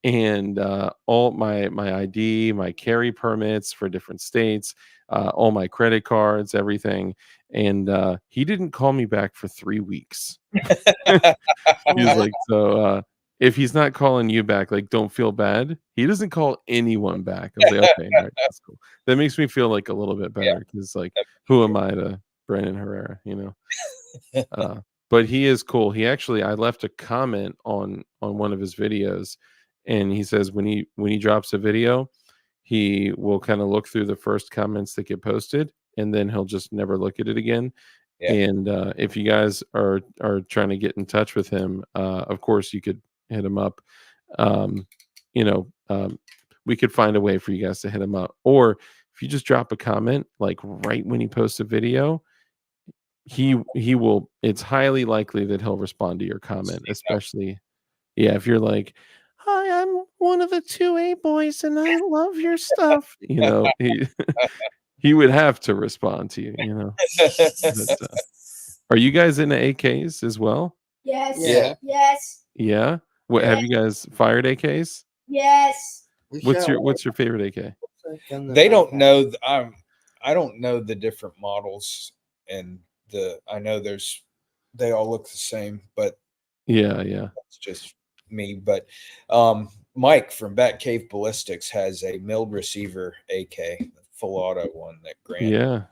and all my ID, my carry permits for different states, all my credit cards, everything. And he didn't call me back for 3 weeks. He was like, so if he's not calling you back, like, don't feel bad. He doesn't call anyone back. I was like, okay, all right, that's cool. That makes me feel like a little bit better, because like, who am I to Brandon Herrera, but he is cool. I left a comment on one of his videos, and he says when he drops a video, he will kind of look through the first comments that get posted, and then he'll just never look at it again. Yeah. And if you guys are trying to get in touch with him, of course you could hit him up. Um, you know, um, we could find a way for you guys to hit him up, or if you just drop a comment like right when he posts a video, he will. It's highly likely that he'll respond to your comment, especially if you're like, hi, I'm one of the 2A boys and I love your stuff. He would have to respond to you. But, are you guys into AKs as well? Yes. Yeah. Yes. Yeah. What Yeah. have you guys fired AKs? Yes. What's your favorite AK? They don't know. I don't know the different models, and I know they all look the same, but Yeah. it's just me. But Mike from Batcave Ballistics has a milled receiver AK, full auto one that Grant Yeah.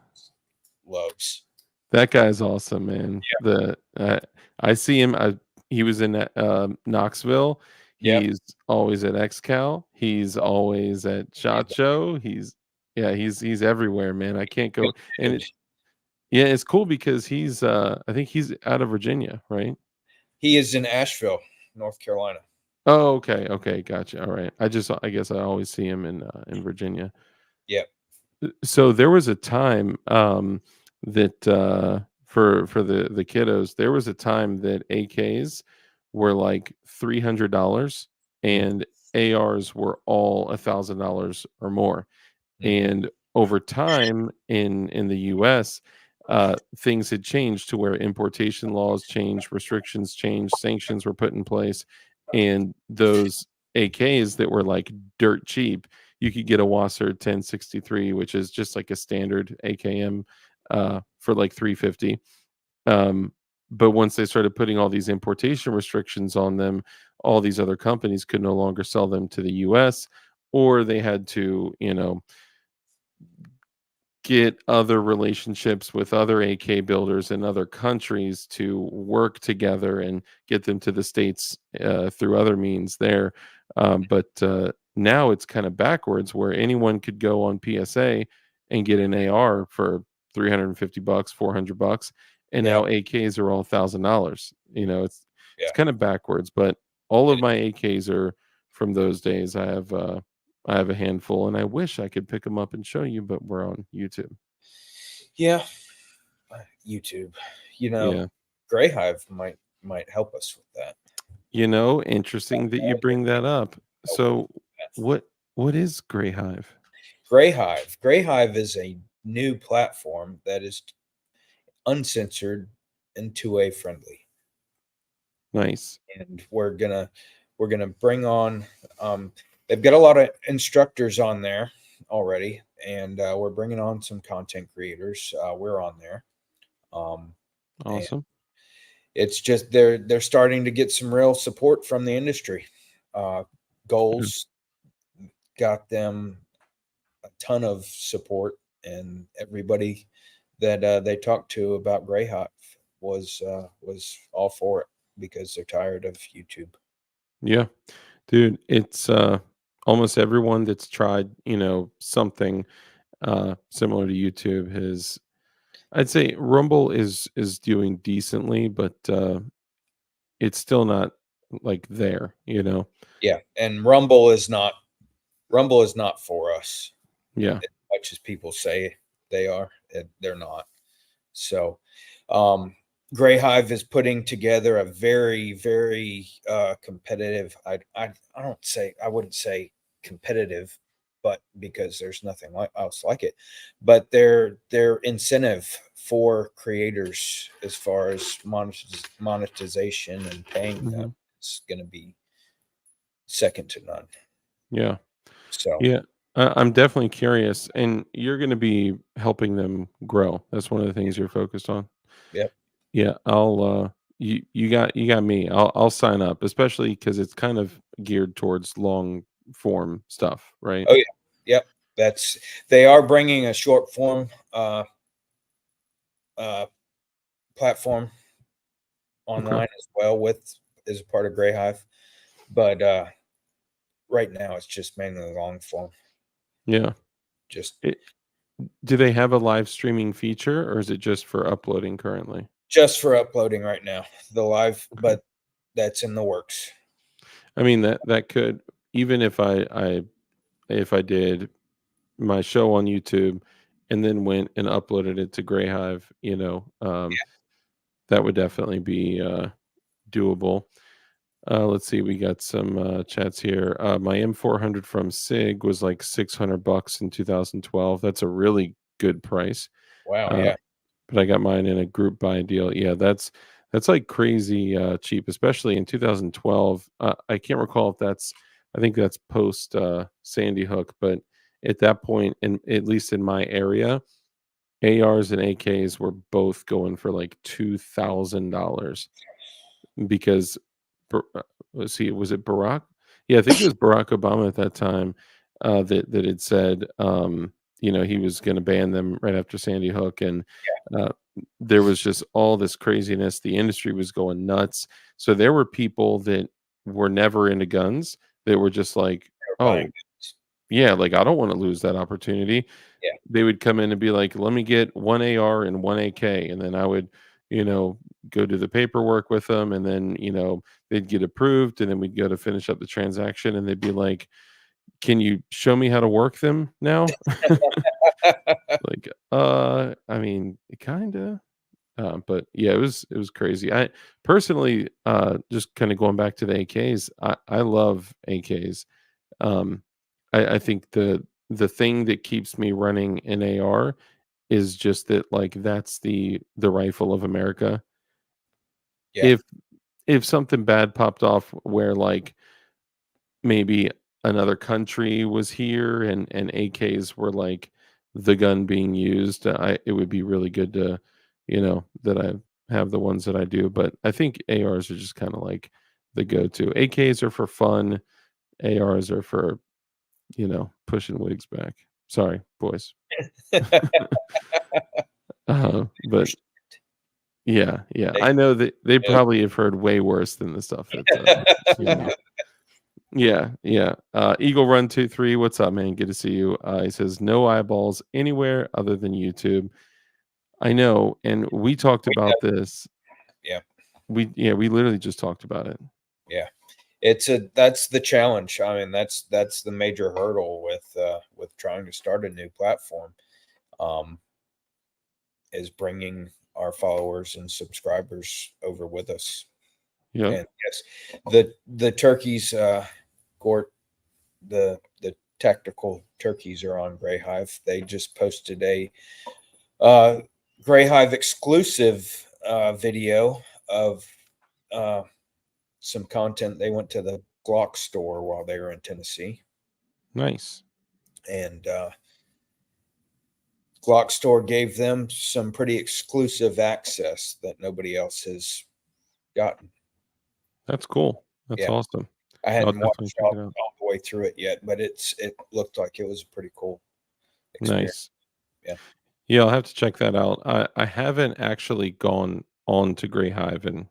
loves. That guy's awesome, man. I see him. He was in Knoxville. Yep. He's always at XCal. He's always at SHOT Show. He's everywhere, man. I can't go. And it's cool because I think he's out of Virginia, right? He is in Asheville, North Carolina. Oh, okay, gotcha. All right. I guess I always see him in Virginia. Yep. So there was a time that for the kiddos, there was a time that AKs were like $300 and ARs were all $1,000 or more. And over time in the US, things had changed to where importation laws changed, restrictions changed, sanctions were put in place, and those AKs that were like dirt cheap, you could get a Wasser 1063, which is just like a standard AKM, for like 350. But once they started putting all these importation restrictions on them, all these other companies could no longer sell them to the US, or they had to, get other relationships with other AK builders in other countries to work together and get them to the States through other means there. But now it's kind of backwards where anyone could go on PSA and get an AR for $350, $400, and Yeah. now AKs are all $1,000. It's Yeah. kind of backwards, but all of my AKs are from those days. I have a handful, and I wish I could pick them up and show you, but we're on YouTube. Yeah. YouTube. Yeah. Gray Hive might help us with that. Interesting that you bring that up. So, what is Gray Hive? Gray Hive is a new platform that is uncensored and 2A friendly. Nice. And we're gonna bring on they've got a lot of instructors on there already, and we're bringing on some content creators. We're on there. And Awesome. it's just they're starting to get some real support from the industry. G.O.A.L.S got them a ton of support, and everybody that they talked to about Gray Hive was all for it because they're tired of YouTube. Yeah. Dude, it's almost everyone that's tried, something similar to YouTube has, I'd say Rumble is doing decently, but it's still not like there. Yeah, and Rumble is not for us. Yeah. As much as people say they are, they're not. So, Gray Hive is putting together a very, very competitive. I wouldn't say competitive, but because there's nothing else like it. But their incentive for creators as far as monetization and paying Mhm. them is going to be second to none. Yeah. So Yeah. I'm definitely curious, and you're going to be helping them grow. That's one of the things you're focused on. yep. Yeah, you got me. I'll sign up, especially because it's kind of geared towards long form stuff, right? Oh yeah, yep. They are bringing a short form uh, platform Okay. online as well as a part of Gray Hive, but right now it's just mainly long form. Yeah. Just Do they have a live streaming feature, or is it just for uploading currently? for uploading right now, the live, Okay. but that's in the works. I mean that could, even if I did my show on YouTube and then went and uploaded it to Gray Hive, that would definitely be doable. Let's see, we got some chats here. My M400 from SIG was like $600 in 2012. That's a really good price. Wow, Uh, yeah, but I got mine in a group buy deal. Yeah, that's like crazy cheap, especially in 2012. I can't recall if I think that's post Sandy Hook, but at that point, in at least in my area, ARs and AKs were both going for like $2,000 because let's see, was it Barack? Yeah, I think it was Barack Obama at that time that had said, he was going to ban them right after Sandy Hook, and uh, there was just all this craziness. The industry was going nuts. So there were people that were never into guns that were just like, they're buying oh, yeah, like I don't want to lose that opportunity. Yeah. They would come in and be like, let me get one AR and one AK. And then I would, go do the paperwork with them. And then, they'd get approved. And then we'd go to finish up the transaction. And they'd be like, can you show me how to work them now? Like, I mean, kind of. But yeah, it was crazy. I personally, just kind of going back to the AKs, I love AKs. Um, I think the thing that keeps me running an AR is just that, like, that's the rifle of America. Yeah, If something bad popped off where, like, maybe another country was here and AKs were like the gun being used, it would be really good to, that I have the ones that I do. But I think ARs are just kind of like the go-to. AKs are for fun, ARs are for pushing wigs back. Sorry, boys. But yeah, I know that they probably have heard way worse than the stuff that yeah. Eagle Run 23, what's up, man? Good to see you. He says no eyeballs anywhere other than YouTube. I know, and we talked about this. Yeah. We literally just talked about it. Yeah. That's the challenge. I mean, that's the major hurdle with trying to start a new platform, is bringing our followers and subscribers over with us. Yeah. And yes, the turkeys, Gort, the tactical turkeys are on Gray Hive. They just posted a Gray Hive exclusive video of some content. They went to the Glock store while they were in Tennessee. Nice. And Glock store gave them some pretty exclusive access that nobody else has gotten. That's cool. That's awesome. I hadn't watched all the way through it yet, but it looked like it was a pretty cool experience. Nice. Yeah, I'll have to check that out. I haven't actually gone on to Gray Hive and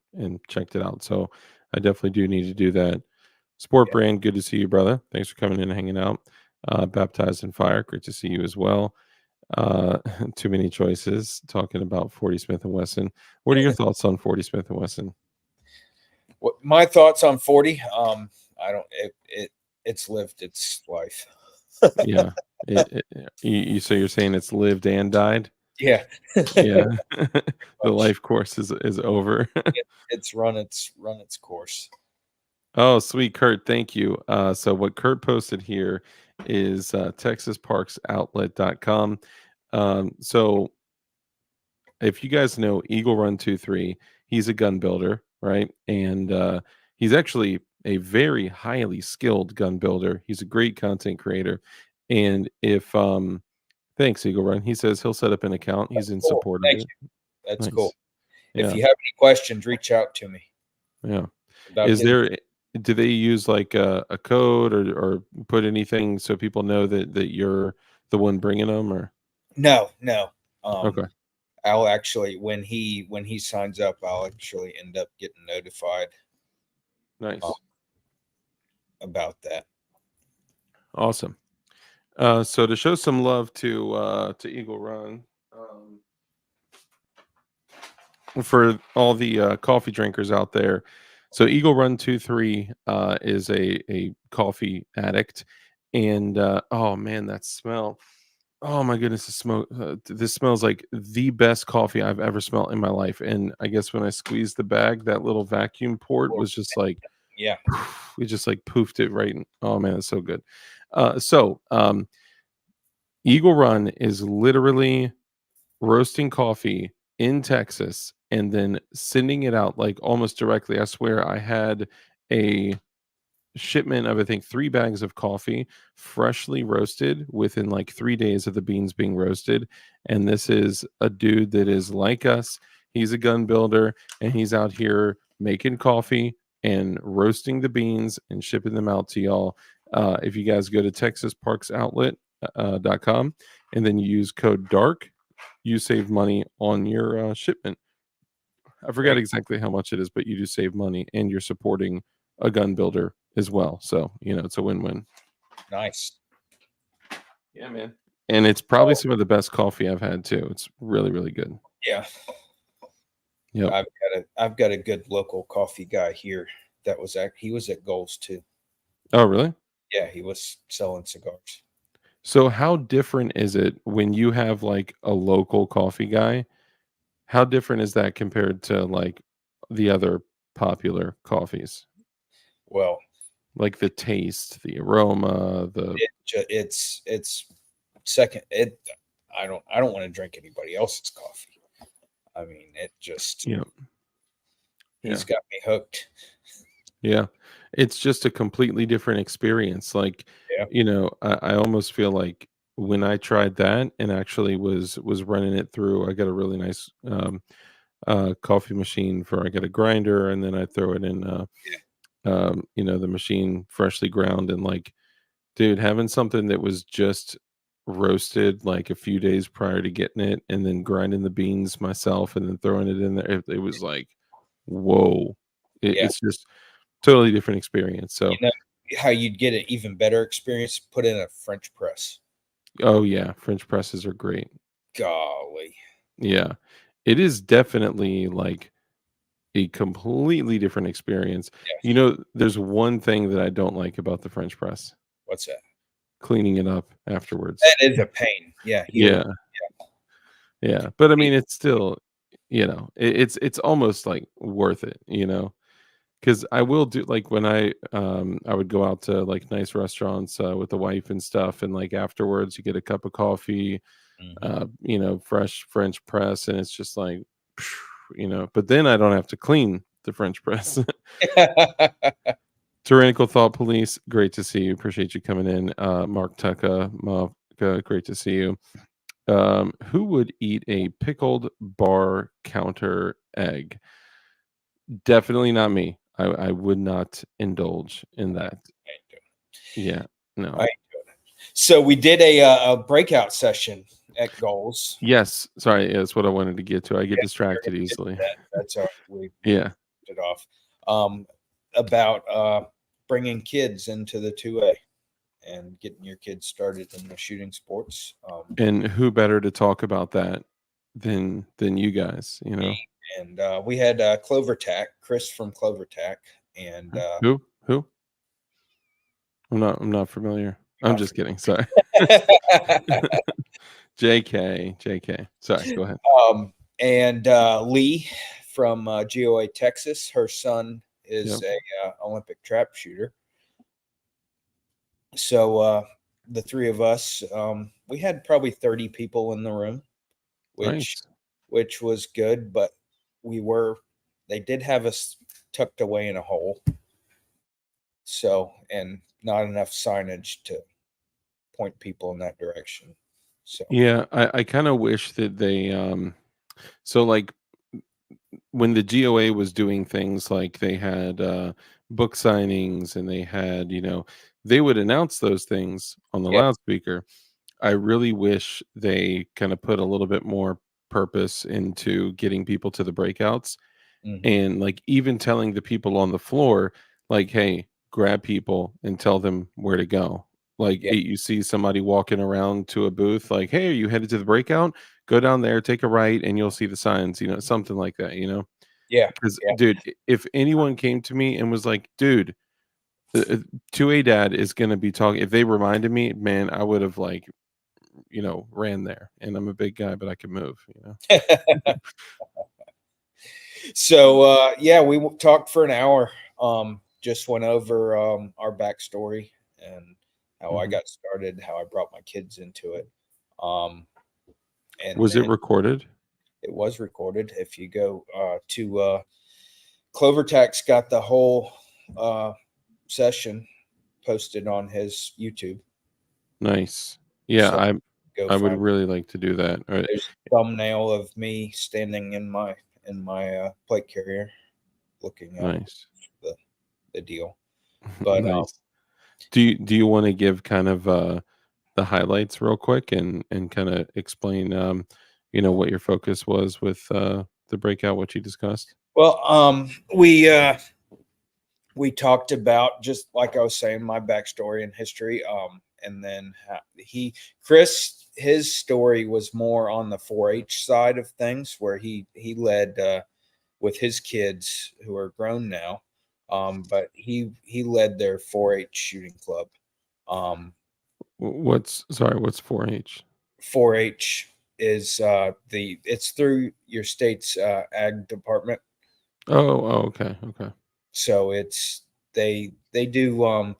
checked it out, so I definitely do need to do that. Sport Brand, good to see you, brother. Thanks for coming in and hanging out. Baptized in Fire, great to see you as well. Too many choices talking about 40 Smith & Wesson. What are your thoughts on 40 Smith & Wesson? My thoughts on 40, I don't. It's lived its life. Yeah. So you're saying it's lived and died? Yeah. Yeah. The life course is over. It's run its course. Oh, sweet, Kurt. Thank you. So what Kurt posted here is TexasParksOutlet.com. So if you guys know Eagle Run 23, he's a gun builder, right? And he's actually a very highly skilled gun builder. He's a great content creator. And if thanks, Eagle Run, he says he'll set up an account. He's in support of it. That's Nice. cool. Yeah. If you have any questions, reach out to me. Yeah. Do they use like a code or put anything so people know that you're the one bringing them, or? No. Okay. I'll actually, when he signs up, I'll actually end up getting notified. Nice. About that. Awesome. So to show some love to Eagle Run, for all the coffee drinkers out there. So Eagle Run 23 is a coffee addict, and oh man, that smell! Oh my goodness, this smells like the best coffee I've ever smelled in my life. And I guess when I squeezed the bag, that little vacuum port was just like, yeah, we just like poofed it right. Oh man, it's so good. Eagle Run is literally roasting coffee in Texas and then sending it out like almost directly. I swear I had a shipment of, I think, 3 bags of coffee freshly roasted within like 3 days of the beans being roasted. And this is a dude that is like us. He's a gun builder and he's out here making coffee and roasting the beans and shipping them out to y'all. If you guys go to TexasParksOutlet.com and then you use code DARK, you save money on your shipment. I forgot exactly how much it is, but you do save money and you're supporting a gun builder as well. So, it's a win-win. Nice. Yeah, man. And it's probably some of the best coffee I've had too. It's really, really good. Yeah. Yeah. I've got a good local coffee guy here he was at G.O.A.L.S too. Oh, really? Yeah, he was selling cigars. So how different is it when you have like a local coffee guy? How different is that compared to like the other popular coffees? Well, like the taste, the aroma, it's second. I don't want to drink anybody else's coffee. I mean, it just he's got me hooked. Yeah, it's just a completely different experience. Like, I almost feel like when I tried that and actually was running it through, I got a really nice coffee machine I got a grinder, and then I throw it in the machine freshly ground, and like Dude, having something that was just roasted like a few days prior to getting it and then grinding the beans myself and then throwing it in there, it was like, whoa. Yeah. It's just totally different experience. So, You know how you'd get an even better experience? Put in a French press. oh yeah, French presses are great. Golly. Yeah. It is definitely like a completely different experience. You Yes. know, there's one thing that I don't like about the French press, What's that? cleaning it up afterwards. That is a pain. Yeah. Yeah. Yeah. But I mean, it's still, it's almost like worth it, because I will do like when I would go out to like nice restaurants with the wife and stuff, and like afterwards you get a cup of coffee, Mhm. fresh French press, and it's just like, but then I don't have to clean the French press. Tyrannical Thought Police, great to see you. Appreciate you coming in. Mark Tucka, great to see you. Who would eat a pickled bar counter egg? Definitely not me. I would not indulge in that. Yeah, no. I- So we did a breakout session at Goals. Yes, sorry. Yeah, that's what I wanted to get to. I get distracted easily. That's all right. We Yeah, it off. About bringing kids into the 2A and getting your kids started in the shooting sports. and who better to talk about that than you guys? And we had Chris from Clovertac, and Who? I'm not familiar. I'm just kidding. Sorry. JK. Sorry, go ahead. and Lee from GOA, Texas. Her son is Yep. a Olympic trap shooter. So the three of us, we had probably 30 people in the room, Nice. which was good, but they did have us tucked away in a hole. So, and not enough signage to point people in that direction. So Yeah, I kind of wish that they so like when the GOA was doing things like they had book signings and they had, they would announce those things on the yeah, loudspeaker. I really wish they kind of put a little bit more purpose into getting people to the breakouts mhm, and like even telling the people on the floor, like, hey, grab people and tell them where to go. Like, yeah, you see somebody walking around to a booth, like, hey, are you headed to the breakout? Go down there, take a right, and you'll see the signs, something like that. yeah, Because, yeah, dude, if anyone came to me and was like, dude, 2A dad is going to be talking, if they reminded me, man, I would have, like, ran there. And I'm a big guy, but I can move. So yeah, we talked for an hour. Just went over our backstory and how I Mhm. got started, how I brought my kids into it. Um, and Was it then recorded? it was recorded. If you go to Clovertack's got the whole session posted on his YouTube. Nice. Yeah, So go I would find really like to do that. All right. there's a thumbnail of me standing in my plate carrier looking out Nice. the deal. But Nice. Do you want to give kind of the highlights real quick and kind of explain what your focus was with the breakout, what you discussed? well, we talked about, just like I was saying, my backstory and history. And then Chris, his story was more on the 4-H side of things, where he led with his kids who are grown now. But he led their 4-H shooting club. What's 4-H? 4-H is it's through your state's ag department. Oh, okay. So they do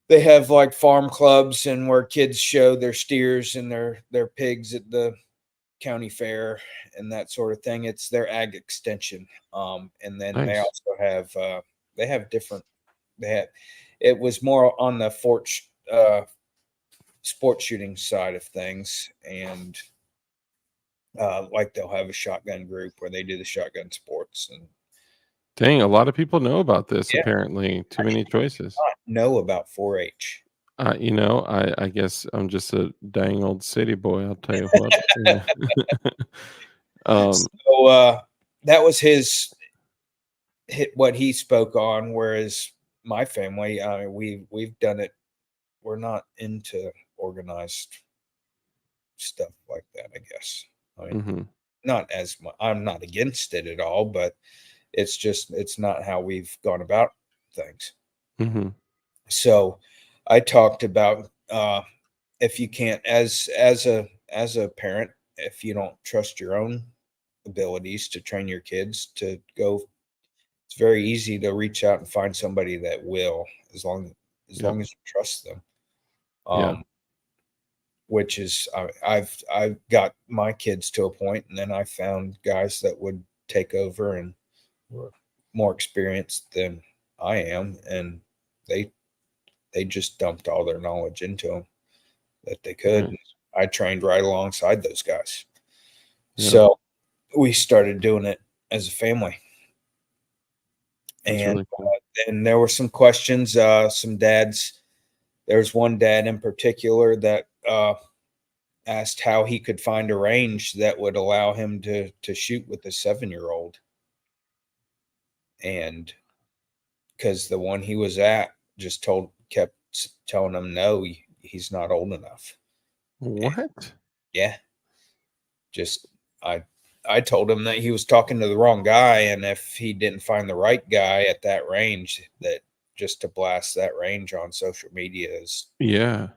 they have like farm clubs and where kids show their steers and their pigs at the county fair and that sort of thing. It's their ag extension. And then they Nice. also have they have different they have it was more on the sports shooting side of things. And like they'll have a shotgun group where they do the shotgun sports. And Dang, a lot of people know about this yeah, apparently. Too many choices. know about 4-H? I guess I'm just a dang old city boy. I'll tell you what. Yeah. um, So that was what he spoke on. Whereas my family, we've done it. We're not into organized stuff like that, I guess. I mean, mhm, not as much. I'm not against it at all, but it's not how we've gone about things. mhm, So I talked about if you can't, as a parent, if you don't trust your own abilities to train your kids to go, it's very easy to reach out and find somebody that will, as long as yep, long as you trust them. yeah, Um, which is I've got my kids to a point, and then I found guys that would take over and were more experienced than I am, and they they just dumped all their knowledge into them that they could. right, And I trained right alongside those guys. yeah, So we started doing it as a family. that's And really cool. then there were some questions. Some dads. There was one dad in particular that asked how he could find a range that would allow him to shoot with a 7-year-old, and because the one he was at just kept telling him no, he's not old enough. And What? yeah, just I I told him that he was talking to the wrong guy, and if he didn't find the right guy at that range, that just to blast that range on social media is Yeah.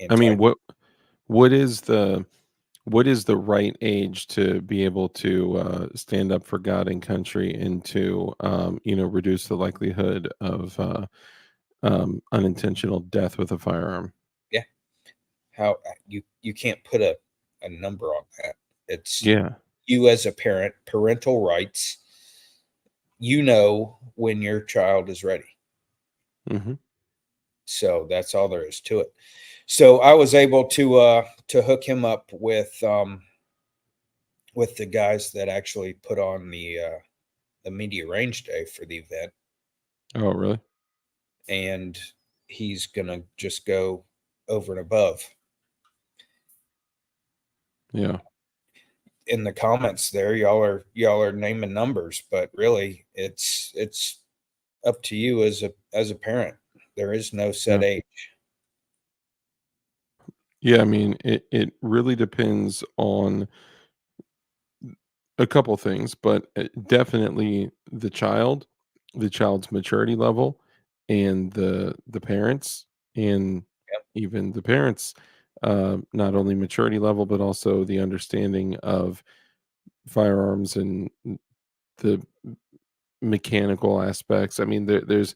I anti. mean, what is the what is the right age to be able to stand up for God and country and to reduce the likelihood of unintentional death with a firearm? Yeah, how you can't put a number on that. It's Yeah. you as a parent, parental rights. You know when your child is ready. Hmm. So that's all there is to it. So I was able to hook him up with the guys that actually put on the media range day for the event, Oh, really? and he's gonna just go over and above. Yeah. In the comments there, y'all are naming numbers, but really it's up to you as a parent. There is no Yeah. set age. Yeah. I mean, it really depends on a couple things, but definitely the child's maturity level, and the parents, and Yep, even the parents, not only maturity level but also the understanding of firearms and the mechanical aspects. I mean, there's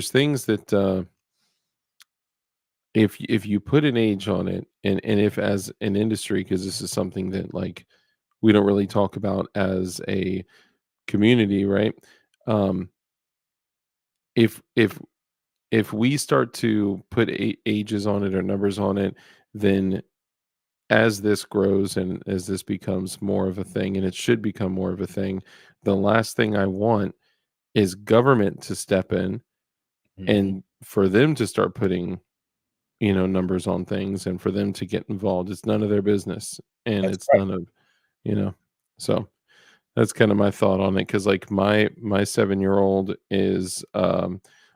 things that if you put an age on it, and if as an industry, because this is something that like we don't really talk about as a community, right? Um, if if we start to put ages on it or numbers on it, then as this grows and as this becomes more of a thing, and it should become more of a thing, the last thing I want is government to step in mhm, and for them to start putting numbers on things and for them to get involved. It's none of their business, and that's it's right. none of you know so that's kind of my thought on it, because like my 7-year-old is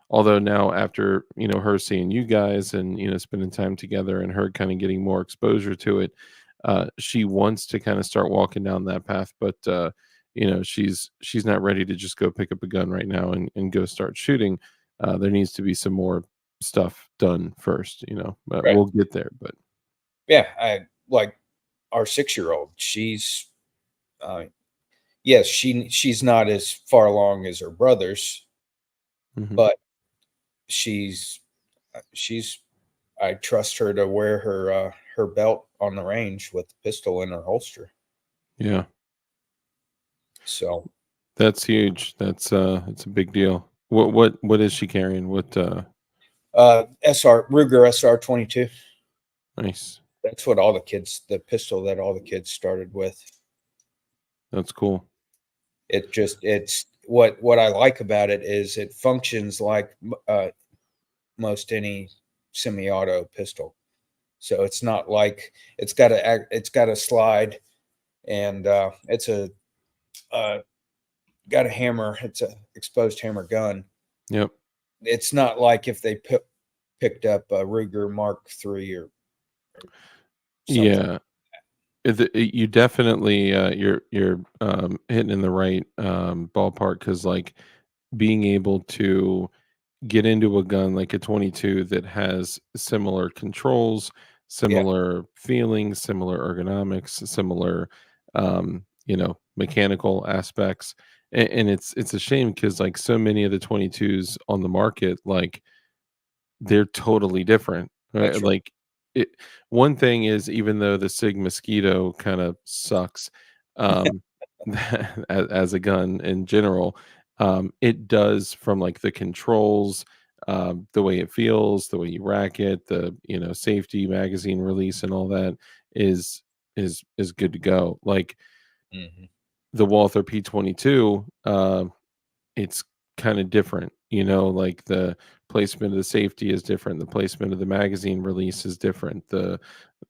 although now after her seeing you guys and spending time together and her kind of getting more exposure to it, she wants to kind of start walking down that path, but she's not ready to just go pick up a gun right now and go start shooting. There needs to be some more stuff done first, but Right. we'll get there. But Yeah, I like our 6-year-old. Uh, yes, she's not as far along as her brothers, mhm, but she's I trust her to wear her belt on the range with the pistol in her holster. yeah. So That's huge. That's a big deal. What is she carrying? What SR Ruger SR 22. nice. That's what all the kids, the pistol that all the kids started with. That's cool. It's what I like about it is it functions like most any semi-auto pistol. So it's not like it's got a slide, and it's got a hammer. It's a exposed hammer gun. Yep. It's not like if they picked up a Ruger Mark III or something. Yeah. You definitely you're hitting in the right ballpark, because like being able to get into a gun like a 22 that has similar controls, Yeah, similar feelings, similar ergonomics, similar mechanical aspects. And it's a shame, because like so many of the 22s on the market, like they're totally different, right? that's right. Like, it one thing is, even though the Sig Mosquito kinda sucks, um, as a gun in general, it does, from, like, the controls, the way it feels, the way you rack it, the, safety, magazine release, and all that is good to go. Like, Hmm. the Walther P22, it's kinda different, like, the placement of the safety is different, the placement of the magazine release is different,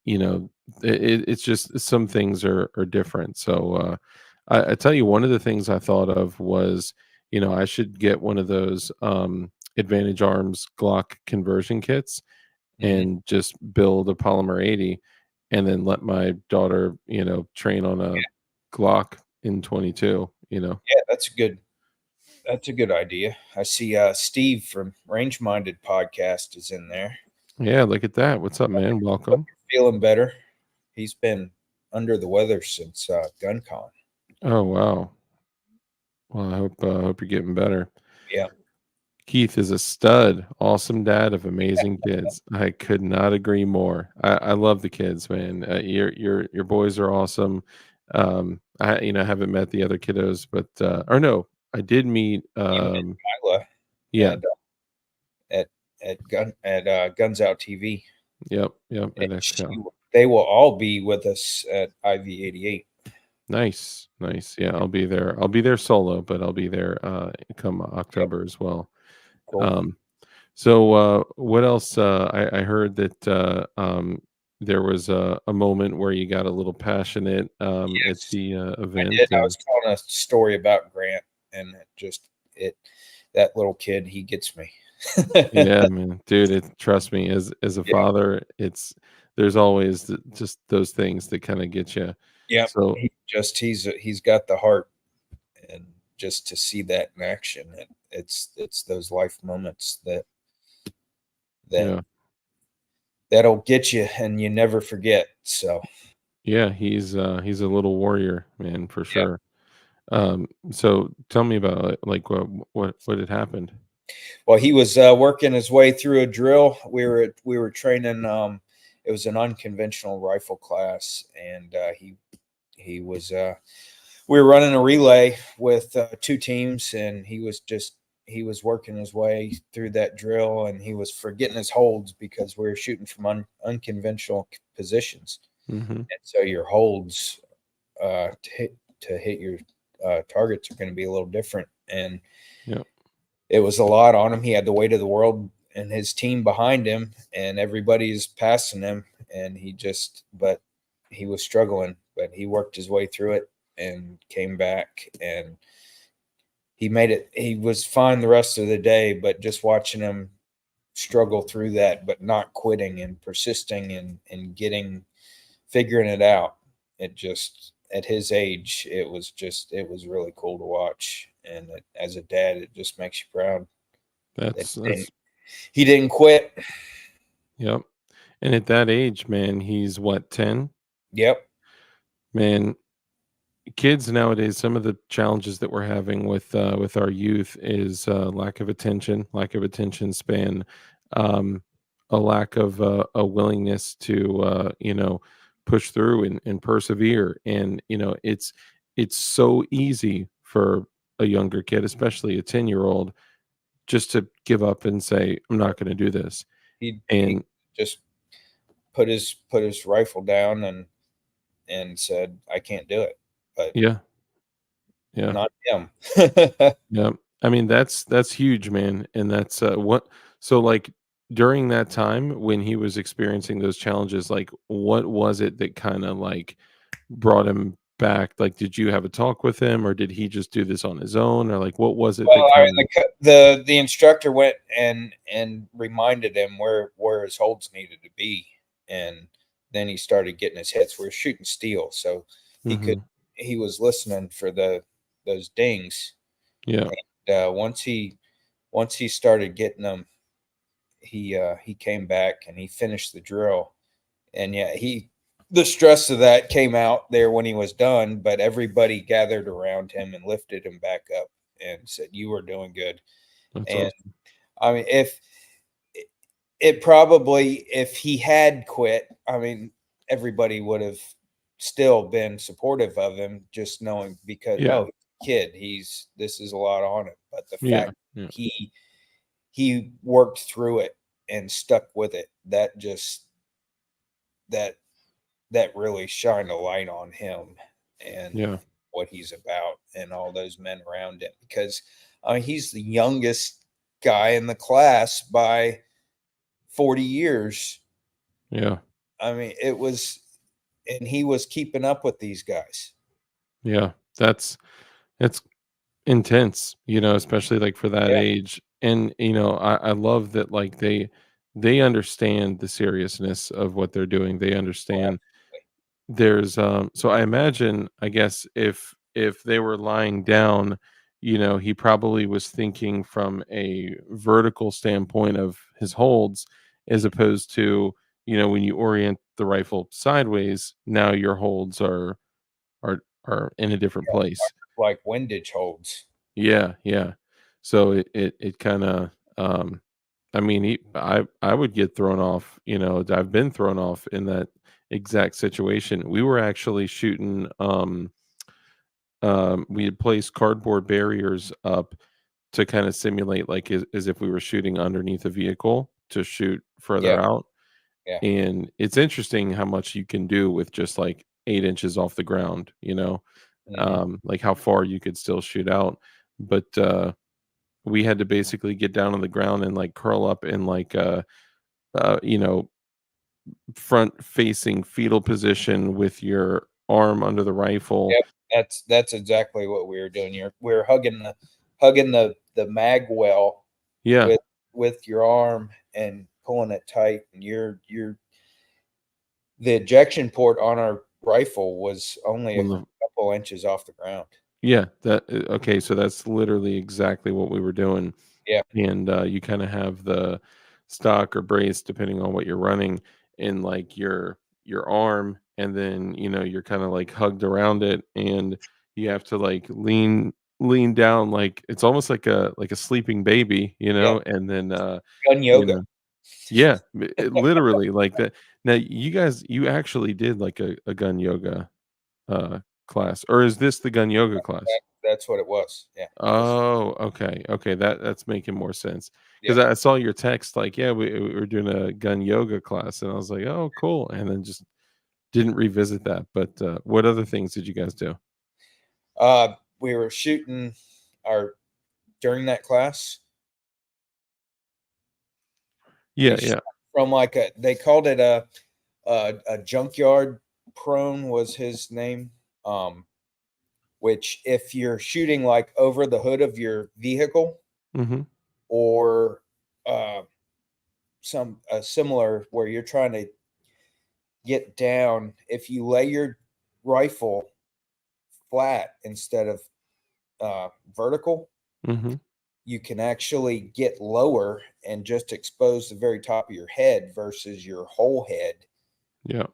you know, it's just some things are different. So, I tell you, one of the things I thought of was, I should get one of those, Advantage Arms Glock conversion kits, Hmm. and just build a Polymer 80, and then let my daughter, train on a Glock in 22, Yeah, that's a good. That's a good idea. I see Steve from Range Minded Podcast is in there. Yeah, look at that. What's up, man? Hope Welcome. you're feeling better. He's been under the weather since GunCon. Oh, wow. Well, I hope you're getting better. Yeah. Keith is a stud, awesome dad of amazing kids. I could not agree more. I love the kids, man. Your boys are awesome. I haven't met the other kiddos, but or no, I did meet. You met Kyla Yeah, at Guns Out TV. yep. And At XCal. they will all be with us at IV88. Nice. Yeah, I'll be there. I'll be there solo, but I'll be there come Yep. October as well. Cool. So, what else? I heard that there was a moment where you got a little passionate at Yes, the I event, did. I and was telling a story about Grant, and it that little kid, he gets me. yeah, man, dude, trust me, as a Yeah. father, there's always just those things that kind of get you. Yeah. So, He's got the heart, and just to see that in action, it's those life moments that yeah, that'll get you, and you never forget. So yeah, he's a little warrior, man, for yeah. sure. So tell me about it, like what had happened. Well, he was working his way through a drill. We were training. It was an unconventional rifle class, and he was. We were running a relay with two teams, and he was working his way through that drill, and he was forgetting his holds because we were shooting from unconventional positions, Hmm. and so your holds to hit your targets are going to be a little different, and Yeah, it was a lot on him. He had the weight of the world and his team behind him, and everybody's passing him. And but he was struggling, but he worked his way through it and came back, and he made it. He was fine the rest of the day, but just watching him struggle through that, but not quitting and persisting and figuring it out. It just, at his age, it was really cool to watch. And as a dad, it just makes you proud that that's he didn't quit. yep. And at that age, man, he's what, 10? Yep. Man, kids nowadays, some of the challenges that we're having with our youth is lack of attention span, um, a lack of a willingness to push through and persevere. And it's so easy for a younger kid, especially a 10-year-old, just to give up and say, "I'm not going to do this." He And just put his rifle down and said, I can't do it. But yeah, yeah. not him. Yeah. I mean, that's huge, man. And that's what so like during that time when he was experiencing those challenges, like what was it that kind of like brought him back? Like, did you have a talk with him, or did he just do this on his own, or like what was it that Well, kind of? the instructor went and reminded him where his holds needed to be, and then he started getting his hits. We're shooting steel, so Mhm. he was listening for those dings. Yeah, And once he started getting them, he came back and he finished the drill. And yeah, the stress of that came out there when he was done, but everybody gathered around him and lifted him back up and said, "You are doing good." that's And awesome. I mean, if it probably, if he had quit, I mean, everybody would have still been supportive of him, just knowing because, Yeah, oh, he's a kid, this is a lot on him. But the yeah, fact yeah, he worked through it and stuck with it, that that really shined a light on him and yeah, what he's about and all those men around him. Because he's the youngest guy in the class by 40 years. yeah, I mean, it was, and he was keeping up with these guys. yeah. That's intense, especially like for that Yeah. age. And I love that like they understand the seriousness of what they're doing. They Oh, understand there's so I imagine, I guess, if they were lying down, he probably was thinking from a vertical standpoint of his holds, as opposed to, when you orient the rifle sideways, now your holds are in a different place. like windage holds. Yeah, yeah. So it kind of I mean, I would get thrown off, I've been thrown off in that exact situation. We were actually shooting we had placed cardboard barriers up to kind of simulate like as if we were shooting underneath a vehicle to shoot Yeah, further out. yeah. And it's interesting how much you can do with just like 8 inches off the ground, Hmm. like how far you could still shoot out. But we had to basically get down on the ground and like curl up in like uh, you know, front facing fetal position with your arm under the rifle. Yep, that's exactly what we were doing. We were hugging the mag well Yeah. with your arm and pulling it tight, and you're the ejection port on our rifle was only a On the couple inches off the ground. Yeah, okay, so that's literally exactly what we were doing. Yeah, And you kind of have the stock or brace depending on what you're running in like your arm, and then you're kind of like hugged around it, and you have to like lean down, like it's almost like a sleeping baby, yeah. and then Gun you yoga. know yeah, literally like that. Now you actually did like a gun yoga uh class, or is this the gun yoga class? That's what it was. Yeah. This, Oh, okay, okay, that's making more sense. yeah. Because I saw your text like, "Yeah, we were doing a gun yoga class," and I was like, "Oh, cool," and then just didn't revisit that. But, what other things did you guys do? We were shooting our during that class. Yeah, We shot yeah. from like they called it a junkyard prone was his name. Um, which if you're shooting like over the hood of your vehicle Mhm, or uh, some similar where you're trying to get down, if you lay your rifle flat instead of vertical, mhm. you can actually get lower and just expose the very top of your head versus your whole head. Yeah,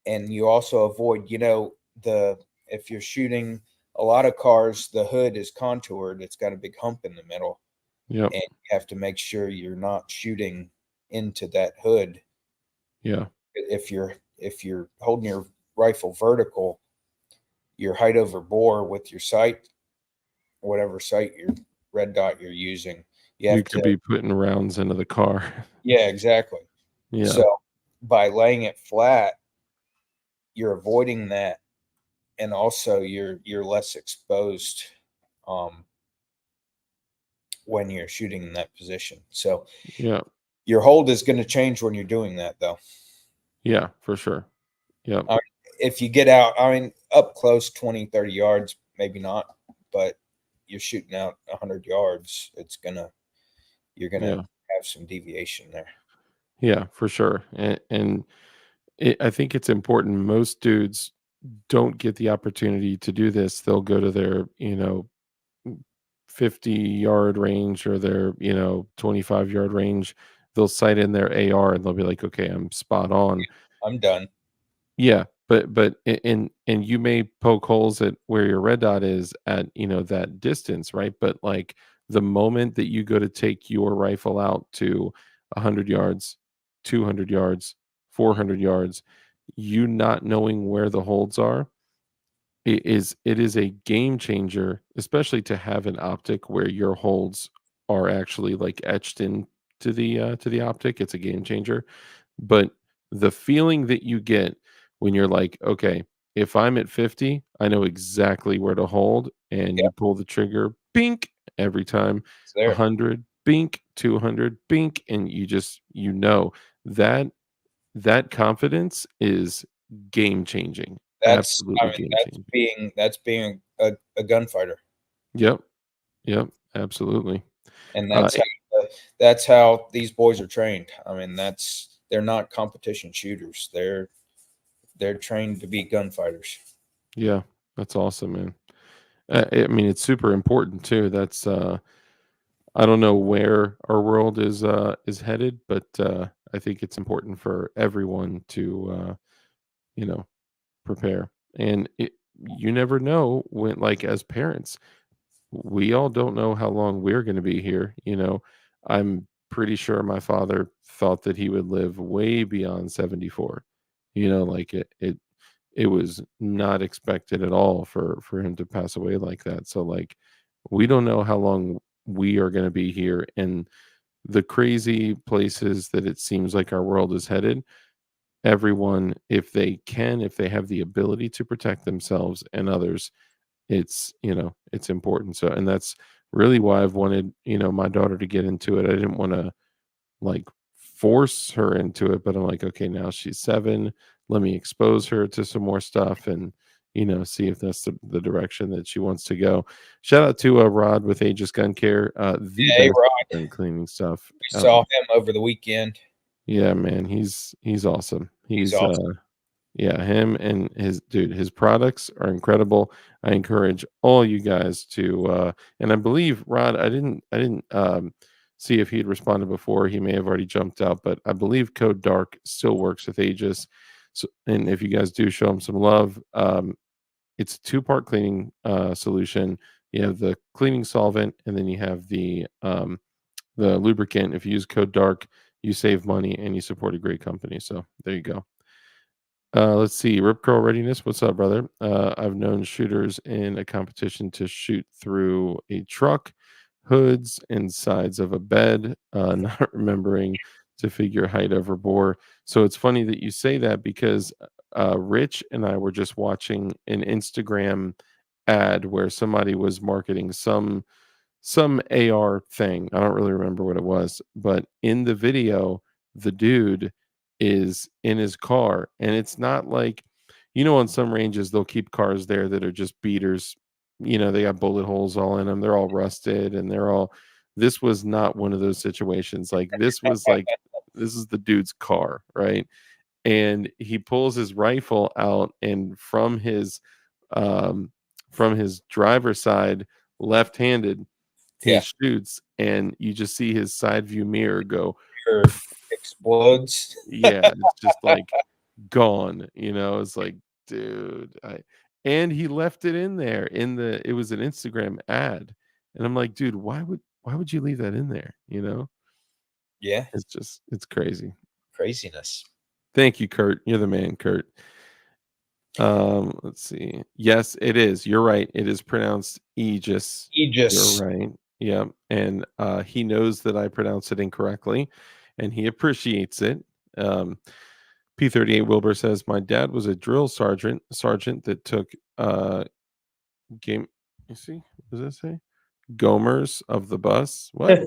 And you also avoid, the if you're shooting a lot of cars, the hood is contoured, it's got a big hump in the middle, yep, and you have to make sure you're not shooting into that hood. yeah. If you're holding your rifle vertical, your height over bore with your sight, whatever sight your red dot you're using, you You have could to. be putting rounds into the car. Yeah, exactly. Yeah, So by laying it flat, you're avoiding that, and also you're less exposed um, when you're shooting in that position. So yeah. Your hold is going to change when you're doing that, though. Yeah, for sure. Yep. If you get out, I mean, up close, 20, 30 yards, maybe not, but you're shooting out 100 yards, you're going to Yeah. have some deviation there. Yeah, for sure. And I think it's important. Most dudes don't get the opportunity to do this. They'll go to their, 50-yard range or their, 25-yard range. They'll sight in their AR and they'll be like, okay, I'm spot on. I'm done. Yeah, and you may poke holes at where your red dot is at, that distance, right? But like the moment that you go to take your rifle out to 100 yards, 200 yards, 400 yards, you not knowing where the holds are, it is a game changer, especially to have an optic where your holds are actually like etched in to the optic. It's a game changer. But the feeling that you get when you're like, okay, if I'm at 50, I know exactly where to hold, and Yeah, you pull the trigger, bink, every time, it's there. 100, bink, 200, bink, and that that confidence is game changing, absolutely game changing. That's being a gunfighter, Yep, yep, absolutely. and Uh, that's how these boys are trained. I mean, they're not competition shooters. They're trained to be gunfighters. yeah, that's awesome, man. I mean, it's super important too. That's I don't know where our world is headed, but I think it's important for everyone to you know prepare. And you never know when, like as parents, we all don't know how long we're going to be here. I'm pretty sure my father thought that he would live way beyond 74. Like it was not expected at all for him to pass away like that. So like we don't know how long we are going to be here, and the crazy places that it seems like our world is headed. Everyone, if they have the ability to protect themselves and others, it's important. So, and that's really why I've wanted, my daughter to get into it. I didn't want to like force her into it, but I'm like, okay, now she's 7. Let me expose her to some more stuff and, see if that's the direction that she wants to go. Shout out to Rod with Aegis Gun Care, the Hey, best Rod, gun cleaning stuff. we saw him over the weekend. Yeah, man, he's awesome. He's awesome. Yeah, him and his products are incredible. I encourage all you guys to and I believe Rod, I didn't see if he'd responded before. He may have already jumped out, but I believe Code Dark still works with Aegis. So, and if you guys do show him some love, it's a two-part cleaning solution. You have the cleaning solvent, and then you have the lubricant. If you use Code Dark, you save money and you support a great company. So there you go. Let's see. Rip Curl Readiness. What's up, brother? I've known shooters in a competition to shoot through a truck, hoods, and sides of a bed, not remembering to figure height over bore. So it's funny that you say that because Rich and I were just watching an Instagram ad where somebody was marketing some AR thing. I don't really remember what it was, but in the video, the dude is in his car, and it's not like, on some ranges they'll keep cars there that are just beaters. They got bullet holes all in them. They're all rusted, and this was not one of those situations. Like this was like this is the dude's car, right? And he pulls his rifle out, and from his driver's side, left-handed, he Yeah, shoots, and you just see his side view mirror go, sure. Explodes. yeah, it's just like gone. It's like, dude, and he left it in there it was an Instagram ad, and I'm like, dude, why would you leave that in there? Yeah, It's crazy. craziness. Thank you, Kurt. You're the man, Kurt. Let's see. Yes, it is. You're right. It is pronounced Aegis. Aegis. You're right. Yeah. And he knows that I pronounce it incorrectly, and he appreciates it. P38 Wilbur says, my dad was a drill sergeant that took game. You see, what does that say? Gomers of the bus. What?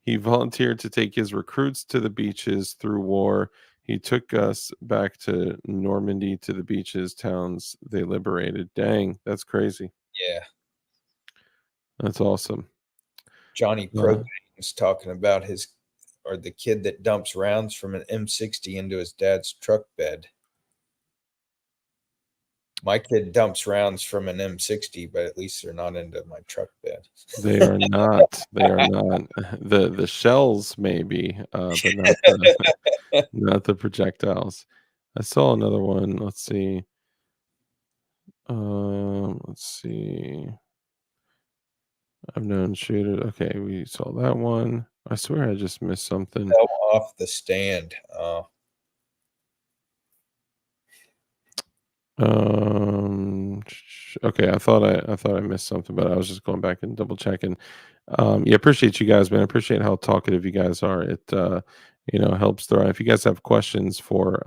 He volunteered to take his recruits to the beaches through war. He took us back to Normandy to the beaches, towns they liberated. Dang, that's crazy. Yeah. That's awesome. Johnny Uh, Propane was talking about the kid that dumps rounds from an M60 into his dad's truck bed. My kid dumps rounds from an M60, but at least they're not into my truck bed. They are not. They are not. The shells maybe, but not not the projectiles. I saw another one. Let's see. Let's see. I've known shooters. Okay, we saw that one. I swear I just missed something. Fell off the stand. Okay, I thought I missed something, but I was just going back and double checking. Yeah, appreciate you guys, man. I appreciate how talkative you guys are. It helps throw. If you guys have questions for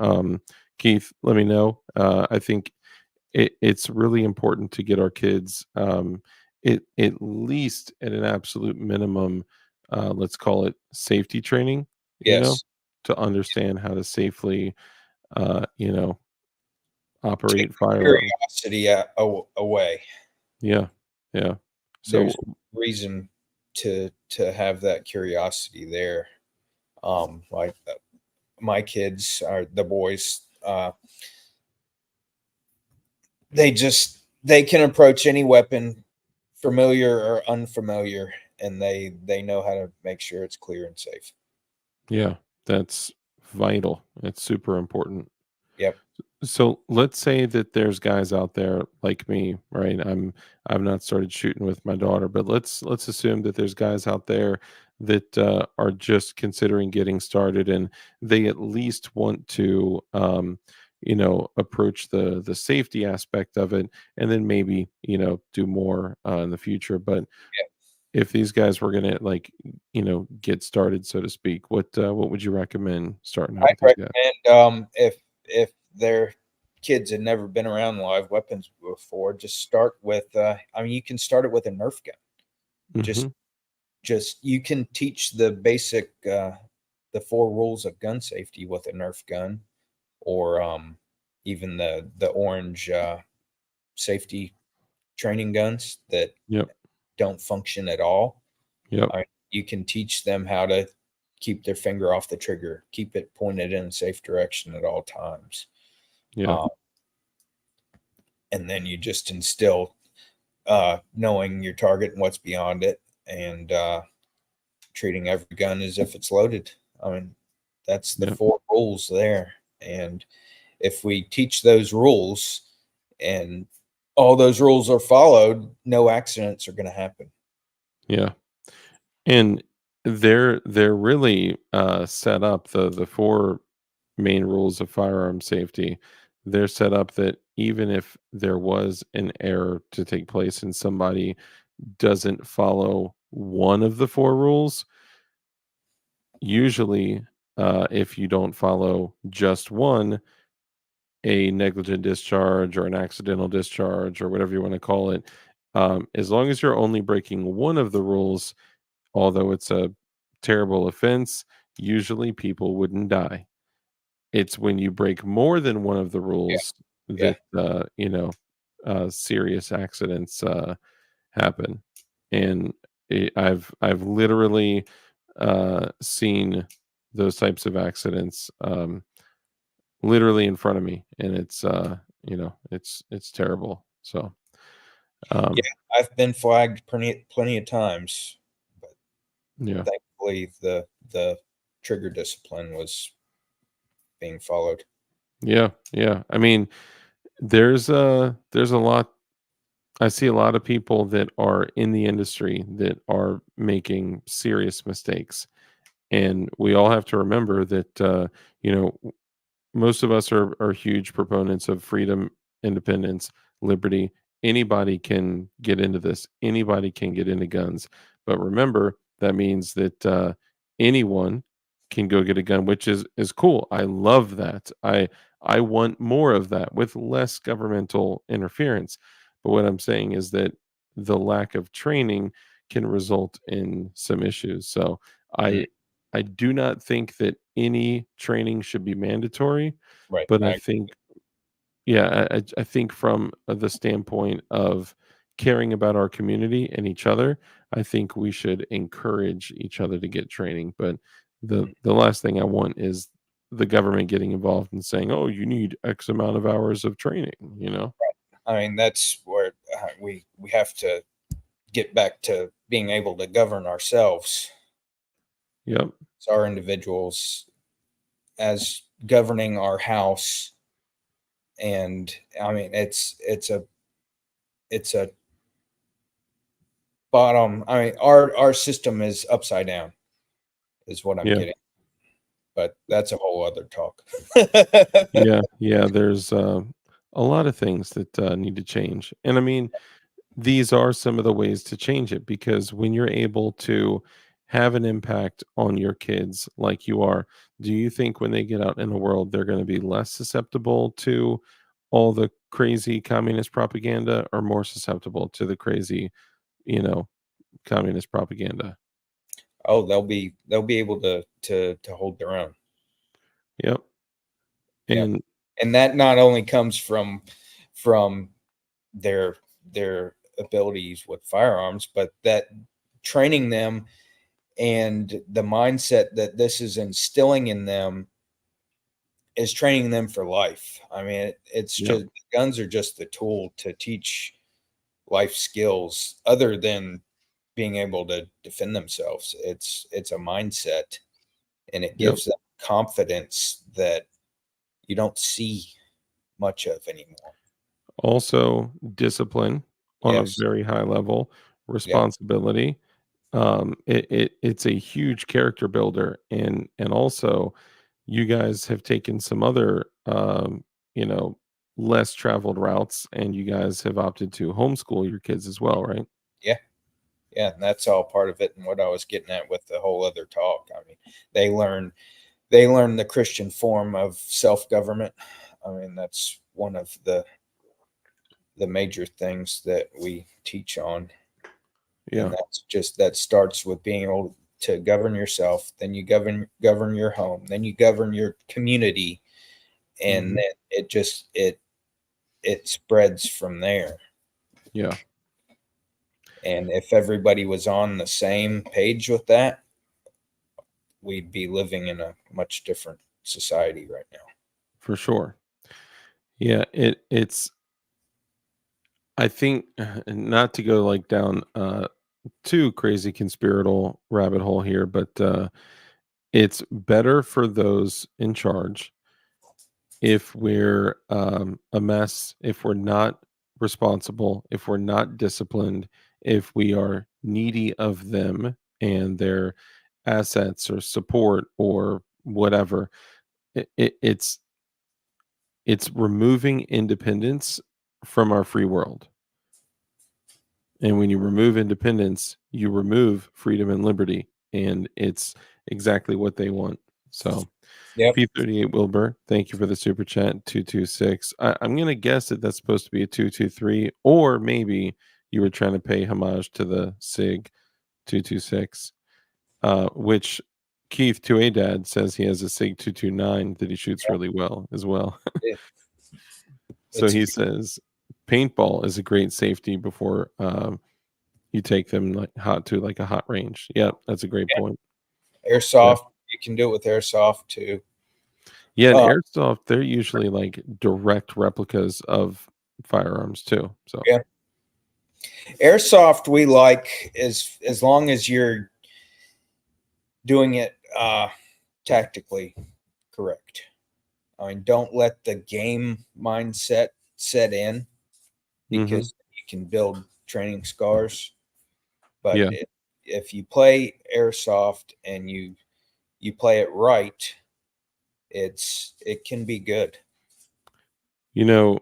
Keith, let me know. I think it's really important to get our kids at least at an absolute minimum, let's call it safety training, Yes. to understand how to safely uh, you know, Take operate the firearms. curiosity away. Yeah. Yeah. So There's reason to have that curiosity there. Like my kids are the boys. They can approach any weapon, familiar or unfamiliar, and they know how to make sure it's clear and safe. yeah, that's vital. It's super important. Yep. So let's say that there's guys out there like me, right? I've not started shooting with my daughter, but let's assume that there's guys out there that are just considering getting started, and they at least want to approach the safety aspect of it, and then maybe do more in the future. But if these guys were gonna get started, so to speak, what would you recommend starting out I'd with these guys? recommend if their kids had never been around live weapons before, just start with. You can start it with a Nerf gun. Just Hmm. just you can teach the basic the 4 rules of gun safety with a Nerf gun, or even the orange safety training guns that Yep. don't function at all. Yep. You can teach them how to keep their finger off the trigger, keep it pointed in a safe direction at all times. Yeah. And then you just instill knowing your target and what's beyond it, and treating every gun as if it's loaded. That's the Yep. 4 rules there. And if we teach those rules and all those rules are followed, no accidents are going to happen. Yeah. And they're really set up, the four main rules of firearm safety. They're set up that even if there was an error to take place and somebody doesn't follow one of the four rules, usually if you don't follow just one, a negligent discharge or an accidental discharge or whatever you want to call it, as long as you're only breaking one of the rules, although it's a terrible offense, usually people wouldn't die. It's when you break more than one of the Yeah. rules Yeah. that serious accidents happen. And I've literally seen those types of accidents literally in front of me, and it's terrible. So Yeah. um, I've been flagged plenty of times, but yeah, thankfully the trigger discipline was being followed. yeah, yeah. I mean, there's a lot. I see a lot of people that are in the industry that are making serious mistakes, and we all have to remember that most of us are huge proponents of freedom, independence, liberty. Anybody can get into this. Anybody can get into guns. But remember, that means that anyone can go get a gun, which is cool. I love that. I want more of that with less governmental interference. But what I'm saying is that the lack of training can result in some issues. So I I do not think that any training should be mandatory, Right. but I think yeah, I think from the standpoint of caring about our community and each other, I think we should encourage each other to get training. But the last thing I want is the government getting involved and saying, "Oh, you need X amount of hours of training," you know? I mean, that's where we have to get back to being able to govern ourselves Yep. as our individuals, as governing our house. And I mean, it's a bottom. I mean, our system is upside down, is what I'm Yeah. getting. But that's a whole other talk. Yeah. Yeah. There's a lot of things that need to change. And I mean, these are some of the ways to change it because when you're able to have an impact on your kids like you are, do you think when they get out in the world, they're going to be less susceptible to all the crazy communist propaganda or more susceptible to the crazy, you know, communist propaganda? Oh, they'll be able to hold their own. Yep. Yep. And And that not only comes from their their abilities with firearms, but that training them and the mindset that this is instilling in them is training them for life. I mean, it's yep, just guns are just the tool to teach life skills other than being able to defend themselves. It's a mindset, and it yep. gives them confidence that you don't see much of anymore. Also discipline on a Yes. very high level, Yep. responsibility. It's a huge character builder, and also you guys have taken some other you know, less traveled routes, and you guys have opted to homeschool your kids as well, right? Yeah. Yeah. And that's all part of it. And what I was getting at with the whole other talk. I mean, they learn they learn the Christian form of self-government. I mean, that's one of the major things that we teach on. Yeah. And that's just that starts with being able to govern yourself, then you govern your home, then you govern your community, and Mhm. then it spreads from there. Yeah, And if everybody was on the same page with that, we'd be living in a much different society right now. for sure. Yeah, it's I think not to go like down too crazy conspiratorial rabbit hole here, but it's better for those in charge if we're a mess, if we're not responsible, if we're not disciplined, if we are needy of them and their assets or support or whatever. It's removing independence from our free world. And when you remove independence, you remove freedom and liberty. And it's exactly what they want. So Yep. P38 Wilbur, thank you for the super chat 226. I'm going to guess that that's supposed to be a 223, or maybe you were trying to pay homage to the SIG 226, which Keith 2A Dad says he has a SIG 229 that he shoots really well as well. It- So it's he says paintball is a great safety before you take them like hot to like a hot range. Yeah, that's a great point. Yeah. airsoft. You can do it with airsoft too. Yeah, and Uh, airsoft, they're usually like direct replicas of firearms too. So yeah, airsoft we like as long as you're doing it tactically correct. I mean, don't let the game mindset set in mhm. because you can build training scars. But Yeah. if you play airsoft and you play it right, it can be good. You know,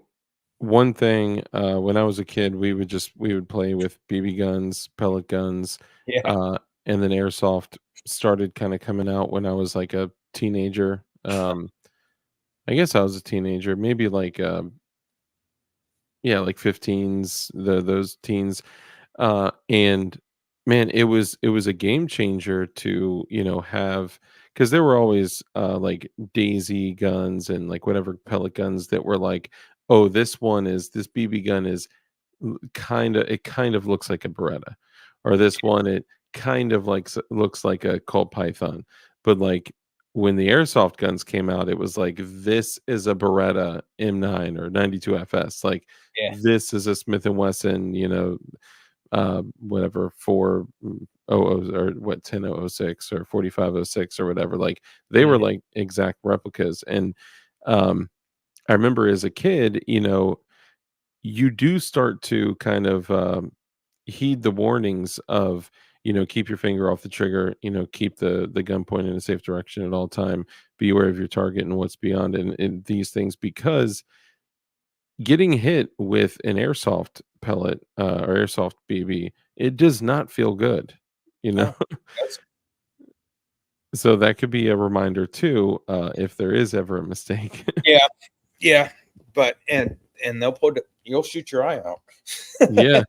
one thing when I was a kid, we would play with BB guns, pellet guns, Yeah, uh, and then airsoft started kind of coming out when I was like a teenager. I guess I was a teenager, maybe like yeah, like 15s, those teens. And Man, it was a game changer to, have, because there were always like Daisy guns and like whatever pellet guns that were like, oh, this BB gun is kind of looks like a Beretta, or this one it kind of like looks like a Colt Python. But like when the airsoft guns came out, it was like, this is a Beretta M9 or 92 FS. Like Yeah. this is a Smith and Wesson, whatever, 400 or what, 10006 or 4506 or whatever. Like they were Mhm. like exact replicas. And um I remember as a kid, you do start to kind of heed the warnings of, keep your finger off the trigger, keep the gun pointed in a safe direction at all time, be aware of your target and what's beyond, and these things, because getting hit with an airsoft pellet or airsoft BB, it does not feel good, you know. No, that's So that could be a reminder too, if there is ever a mistake. yeah, yeah. But and you'll shoot your eye out. Yeah.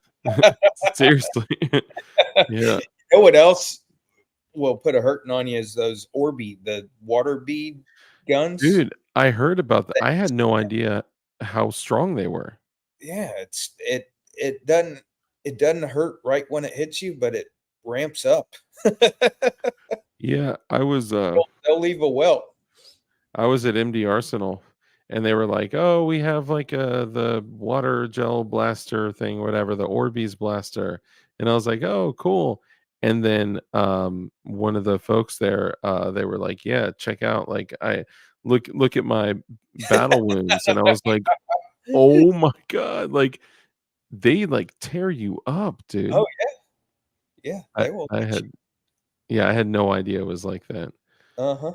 Seriously. Yeah. You know what else will put a hurting on you is those Orby, the water bead guns. Dude, I heard about that. I had no idea how strong they were. Yeah, it doesn't hurt right when it hits you, but it ramps up. Yeah, I was They'll leave a welt. at MD Arsenal, and they were like, "Oh, we have like the water gel blaster thing, whatever, the Orbeez blaster." And I was like, "Oh, cool." And then one of the folks there, they were like, "Yeah, check out, like, I look at my battle wounds." And I was like, "Oh my God." Like they like tear you up, Oh dude. yeah, I they will I get you. had Yeah, I had no idea it was like that. Uh-huh.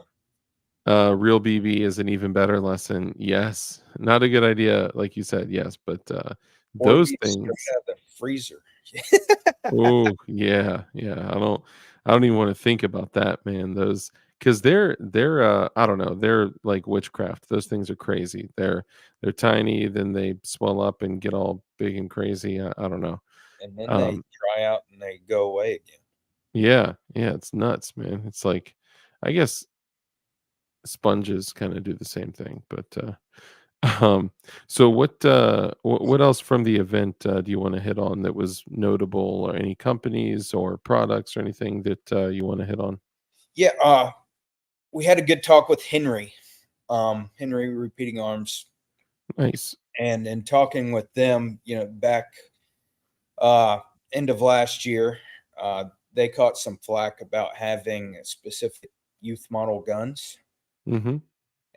Real BB is an even better lesson. Yes. Not a good idea, like you said, yes, but those Orbeez straight things. out of the freezer. Oh, yeah, yeah. I don't even want to think about that, man. Those, because they're I don't know, they're like witchcraft. Those things are crazy. They're tiny, then they swell up and get all big and crazy. I don't know. And then they Um, dry out and they go away again. yeah, yeah, it's nuts, man. It's like, I guess sponges kind of do the same thing, but so what else from the event do you want to hit on that was notable, or any companies or products or anything that you want to hit on? Yeah, we had a good talk with Henry, Henry Repeating Arms, Nice. and in talking with them, back uh, end of last year, they caught some flack about having specific youth model guns Mm-hmm.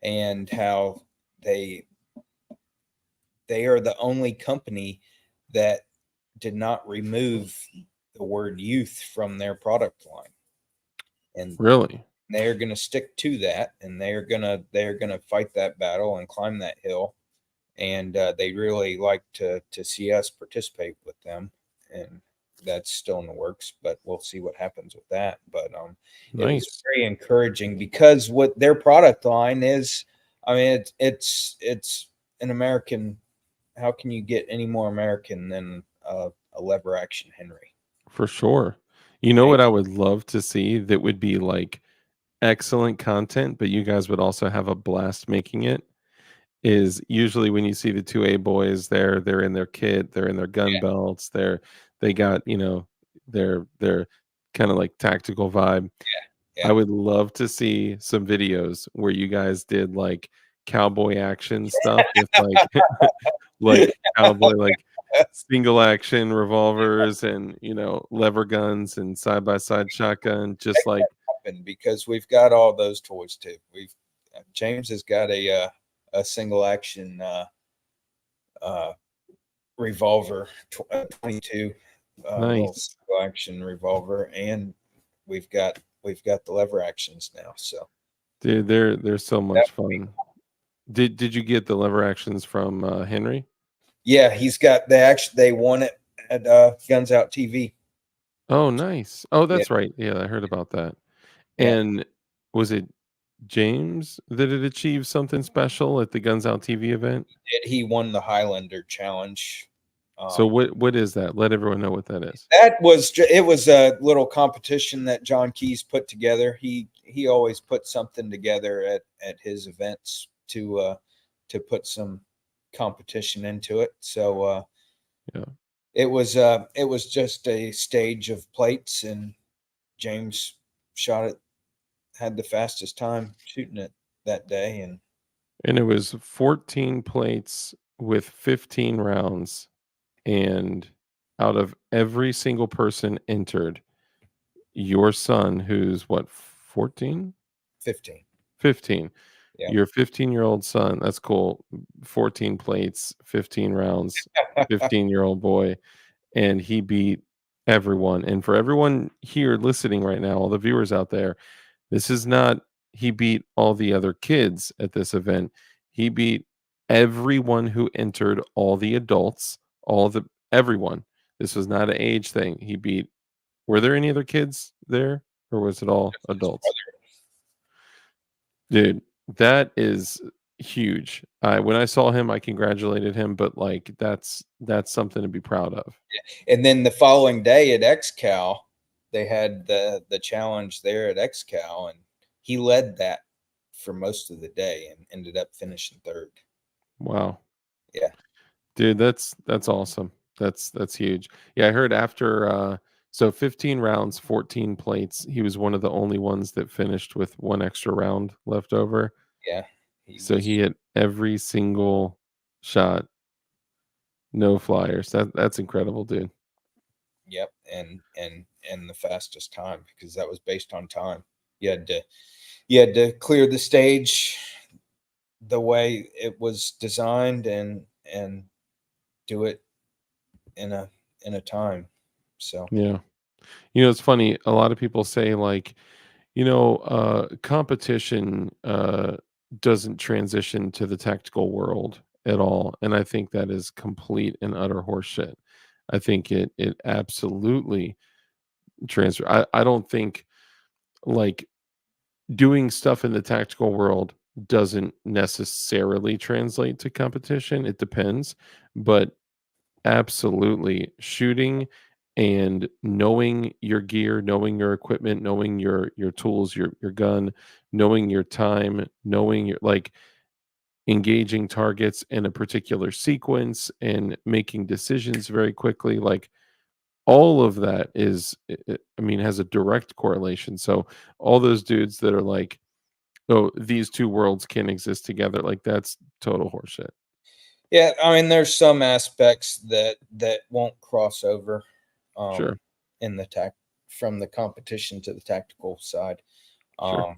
and how they they are the only company that did not remove the word youth from their product line, and Really? they're going to stick to that, and they're going to fight that battle and climb that hill, and they really like to see us participate with them, and that's still in the works, but we'll see what happens with that. But it was Nice. very encouraging because what their product line is, I mean, it's an American. How can you get any more American than a lever action Henry? For sure. You know Right? what I would love to see that would be like excellent content, but you guys would also have a blast making it, is usually when you see the 2A boys, they're in their kit, they're in their gun belts, they got, their kind of like tactical vibe. I Yeah. would love to see some videos where you guys did like cowboy action stuff with like like cowboy, like single action revolvers and, lever guns and side by side shotgun, just like Because we've got all those toys too. James has got a single action uh, revolver, 22 little nice. single action revolver, and we've got the lever actions now. So Dude, they're so that much fun. Did you get the lever actions from Henry? yeah, he's got they won it at Guns Out TV. Oh, nice. Oh, Yeah, that's right. Yeah, I heard about that. yeah. And was it James that had achieved something special at the Guns Out TV event? He won the Highlander challenge. So what is that? Let everyone know what that is. That was it was a little competition that John Keys put together. He always put something together at his events to put some competition into it. So Yeah. it was just a stage of plates, and James shot it, had the fastest time shooting it that day, And it was 14 plates with 15 rounds. And out of every single person entered, your son, who's what, 14? 15. 15. Yeah. Your 15-year-old son, that's cool. 14 plates, 15 rounds, 15-year-old boy. And he beat everyone. And for everyone here listening right now, all the viewers out there, this is not he beat all the other kids at this event. He beat everyone who entered, all the adults, everyone. This was not an age thing. He beat Were there any other kids there, or was it all adults? Dude, that is huge. When I saw him, I congratulated him, but like that's something to be proud of. And then the following day at X.Cal, they had the challenge there at X.Cal, and he led that for most of the day and ended up finishing third. Wow. Yeah. Dude, that's awesome. That's huge. Yeah, I heard after so 15 rounds, 14 plates, he was one of the only ones that finished with one extra round left over. Yeah. So he hit every single shot, no flyers. That's incredible, dude. Yep, and the fastest time, because that was based on time. You had to clear the stage the way it was designed and do it in a time. So Yeah. It's funny. A lot of people say like, competition doesn't transition to the tactical world at all. And I think that is complete and utter horseshit. I think it absolutely transfer. I don't think like doing stuff in the tactical world doesn't necessarily translate to competition. It depends, but absolutely shooting and knowing your gear, knowing your equipment, knowing your tools, your gun, knowing your time, knowing your like engaging targets in a particular sequence and making decisions very quickly, like all of that I mean, has a direct correlation. So all those dudes that are like, oh, these two worlds can't exist together, like that's total horseshit. yeah, I mean, there's some aspects that won't cross over, Sure. in the from the competition to the tactical side. Sure.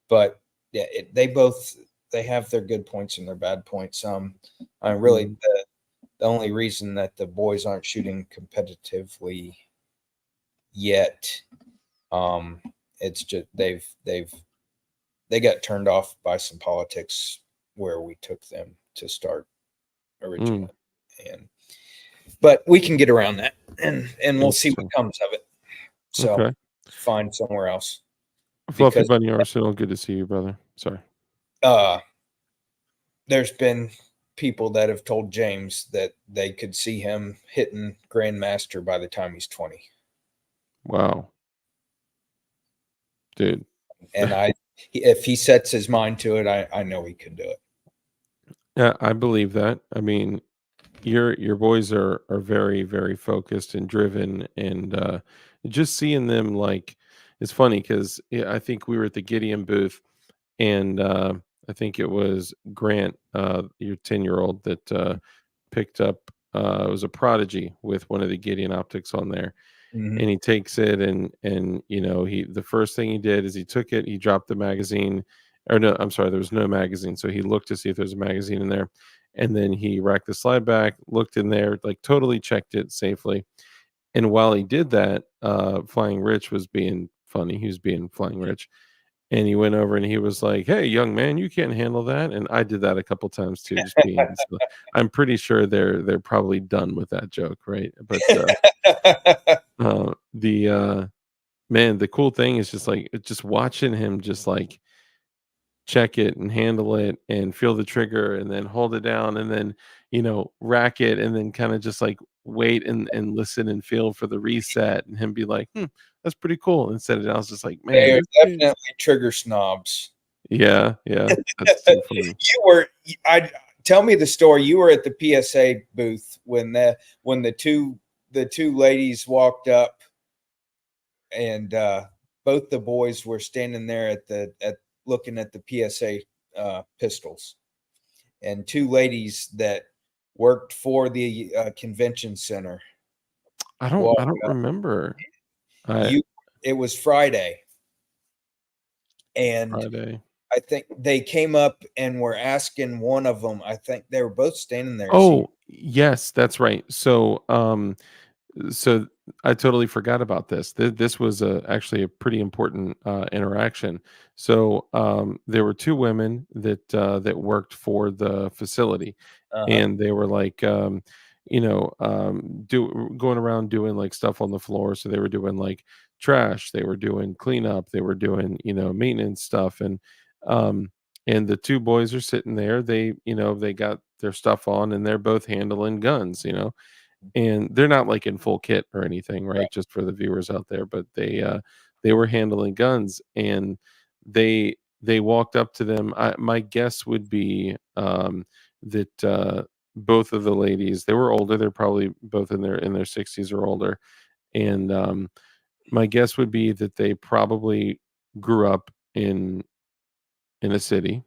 But yeah, they have their good points and their bad points. I really the only reason that the boys aren't shooting competitively yet, it's just they got turned off by some politics where we took them to start originally, but we can get around that, and we'll see what comes of it. So Okay. find somewhere else. Fluffy Because Bunny Arsenal, good to see you, brother. Sorry. There's been people that have told James that they could see him hitting Grandmaster by the time he's 20. Wow. Dude. And if he sets his mind to it, I know he can do it. Yeah, I believe that. I mean, your boys are very, very focused and driven, and just seeing them like it's funny because I think we were at the Gideon booth, and I think it was Grant, your 10-year-old, that picked up. It was a Prodigy with one of the Gideon optics on there, and he takes it, and the first thing he did is he took it, he dropped the magazine, or no, I'm sorry, there was no magazine, so he looked to see if there's a magazine in there, and then he racked the slide back, looked in there, like totally checked it safely. And while he did that, Flying Rich was being funny. He was being Flying Rich, and he went over and he was like, "Hey, young man, you can't handle that." And I did that a couple times too, just being. So I'm pretty sure they're probably done with that joke, right? But the man, the cool thing is just like just watching him, just like check it and handle it and feel the trigger and then hold it down and then, rack it and then kind of just like wait and listen and feel for the reset and him be like, that's pretty cool. Instead of I was just like, They man, are this game. definitely trigger snobs. Yeah, yeah. That's too funny. I tell me the story. You were at the PSA booth when the two ladies walked up, and both the boys were standing there at looking at the PSA pistols, and two ladies that worked for the convention center. I walked don't up. remember. It was Friday, and Friday. I think they came up and were asking one of them. I think they were both standing there. Oh, yes, that's right. So I totally forgot about this. This was actually a pretty important interaction. So there were two women that worked for the facility, Uh-huh. and they were like, going around doing like stuff on the floor. So they were doing like trash, they were doing cleanup, they were doing maintenance stuff, um, and the two boys are sitting there. They got their stuff on, and they're both handling guns. And they're not like in full kit or anything, right? Just for the viewers out there, but they were handling guns, and they walked up to them. My guess would be that both of the ladies, they were older. They're probably both in their 60s or older, and my guess would be that they probably grew up in a city,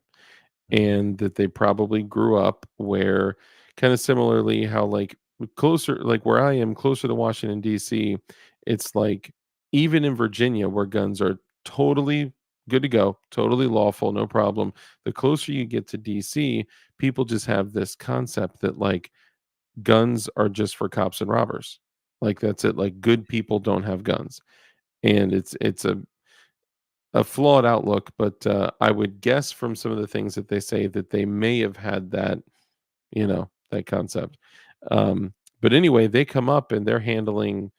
and that they probably grew up where, kind of similarly how like closer, like where I am closer to Washington DC, it's like even in Virginia where guns are totally good to go, totally lawful, no problem. The closer you get to DC, people just have this concept that like guns are just for cops and robbers. Like that's it. Like good people don't have guns. And it's a flawed outlook, but I would guess from some of the things that they say that they may have had that concept. But anyway, they come up and they're handling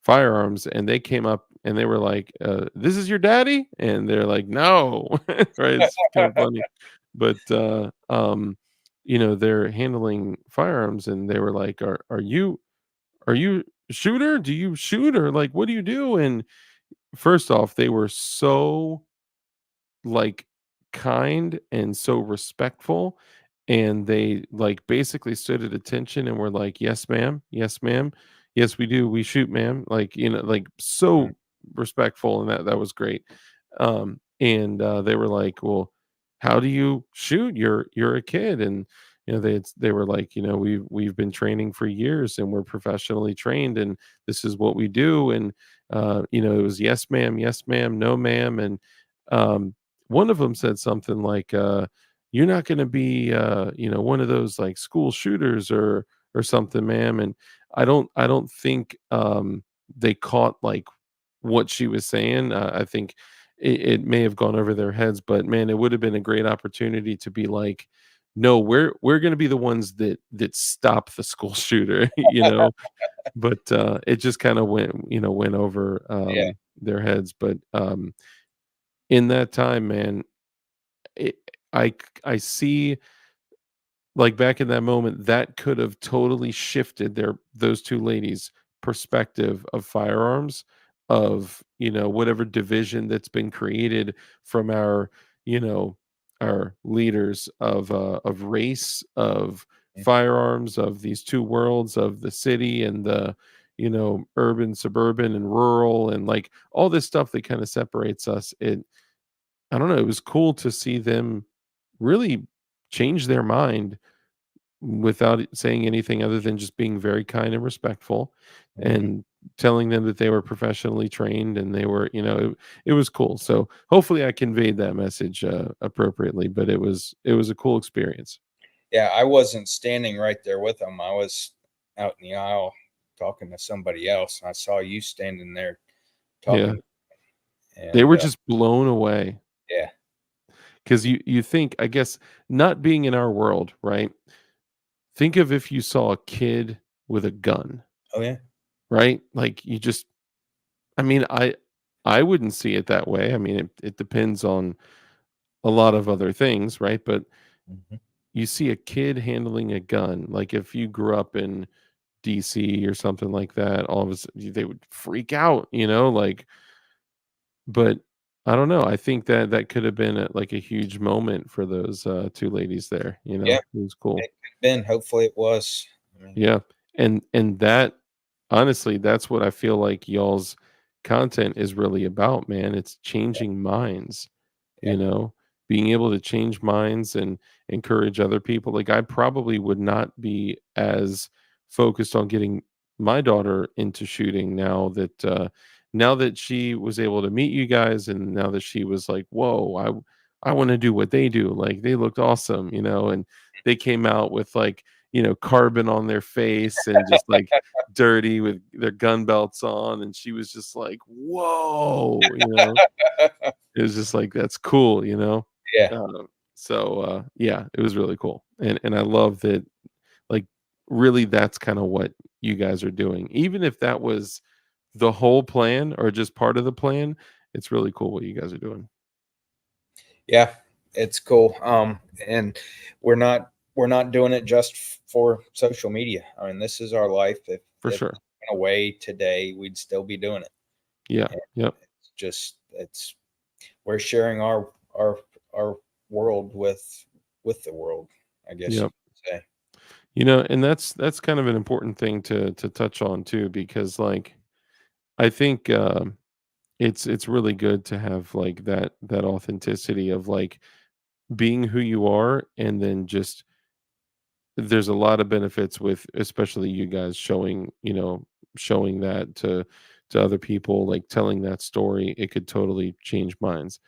firearms, and they came up and they were like, "This is your daddy," and they're like, "No," right? It's kind of funny, but they're handling firearms, and they were like, "Are you a shooter? Do you shoot, or like what do you do?" And first off, they were so like kind and so respectful, and they like basically stood at attention and were like, yes ma'am, yes ma'am, yes we do, we shoot ma'am, like like so respectful, and that was great. And they were like, well, how do you shoot? You're a kid. And they were like, we've been training for years, and we're professionally trained, and this is what we do. And it was yes ma'am, no ma'am. And um one of them said something like, "You're not going to be, one of those like school shooters or something, ma'am." And I don't think they caught like what she was saying. I think it may have gone over their heads, but man, it would have been a great opportunity to be like, "No, we're going to be the ones that stop the school shooter," But it just kind of went over Yeah. their heads. But in that time, man, it, I see, like back in that moment, that could have totally shifted those two ladies' perspective of firearms, of whatever division that's been created from you know our leaders of race, of firearms, of these two worlds, of the city and the urban, suburban, and rural, and like all this stuff that kind of separates us. I don't know, it was cool to see them really change their mind without saying anything other than just being very kind and respectful, Mhm. and telling them that they were professionally trained, and they were, it was cool. So hopefully I conveyed that message appropriately, but it was a cool experience. Yeah, I wasn't standing right there with them. I was out in the aisle talking to somebody else, and I saw you standing there Yeah, talking. they And were just blown away, yeah, because you think, I guess, not being in our world, right? Think of if you saw a kid with a gun, oh yeah, right? Like you just, I mean, I wouldn't see it that way. I mean, it depends on a lot of other things, right? But Mhm. you see a kid handling a gun, like if you grew up in DC or something like that, all of a sudden they would freak out, like, but I don't know. I think that that could have been like a huge moment for those two ladies there. Yeah, It was cool. it could have been. Hopefully, it was. I mean, Yeah. And that honestly, that's what I feel like y'all's content is really about, man. It's changing minds, yeah, being able to change minds and encourage other people. Like I probably would not be as focused on getting my daughter into shooting now that she was able to meet you guys, and now that she was like, "Whoa, I want to do what they do." Like they looked awesome, and they came out with like, carbon on their face and just like dirty with their gun belts on, and she was just like, "Whoa." It was just like, "That's cool." yeah, So, yeah, it was really cool, and I love that, like, really that's kinda what you guys are doing. Even if that was the whole plan or just part of the plan, it's really cool what you guys are doing. yeah. It's cool. And we're not doing it just for social media. I mean, this is our life. For If it sure. went away today, we'd still be doing it. Yeah, And yep, it's we're sharing our world with the world, I guess you yep. could say. And that's kind of an important thing to touch on too, because, like, I think, it's really good to have, like, that authenticity of, like, being who you are, and then just there's a lot of benefits with especially you guys showing that to other people, like telling that story. It could totally change minds.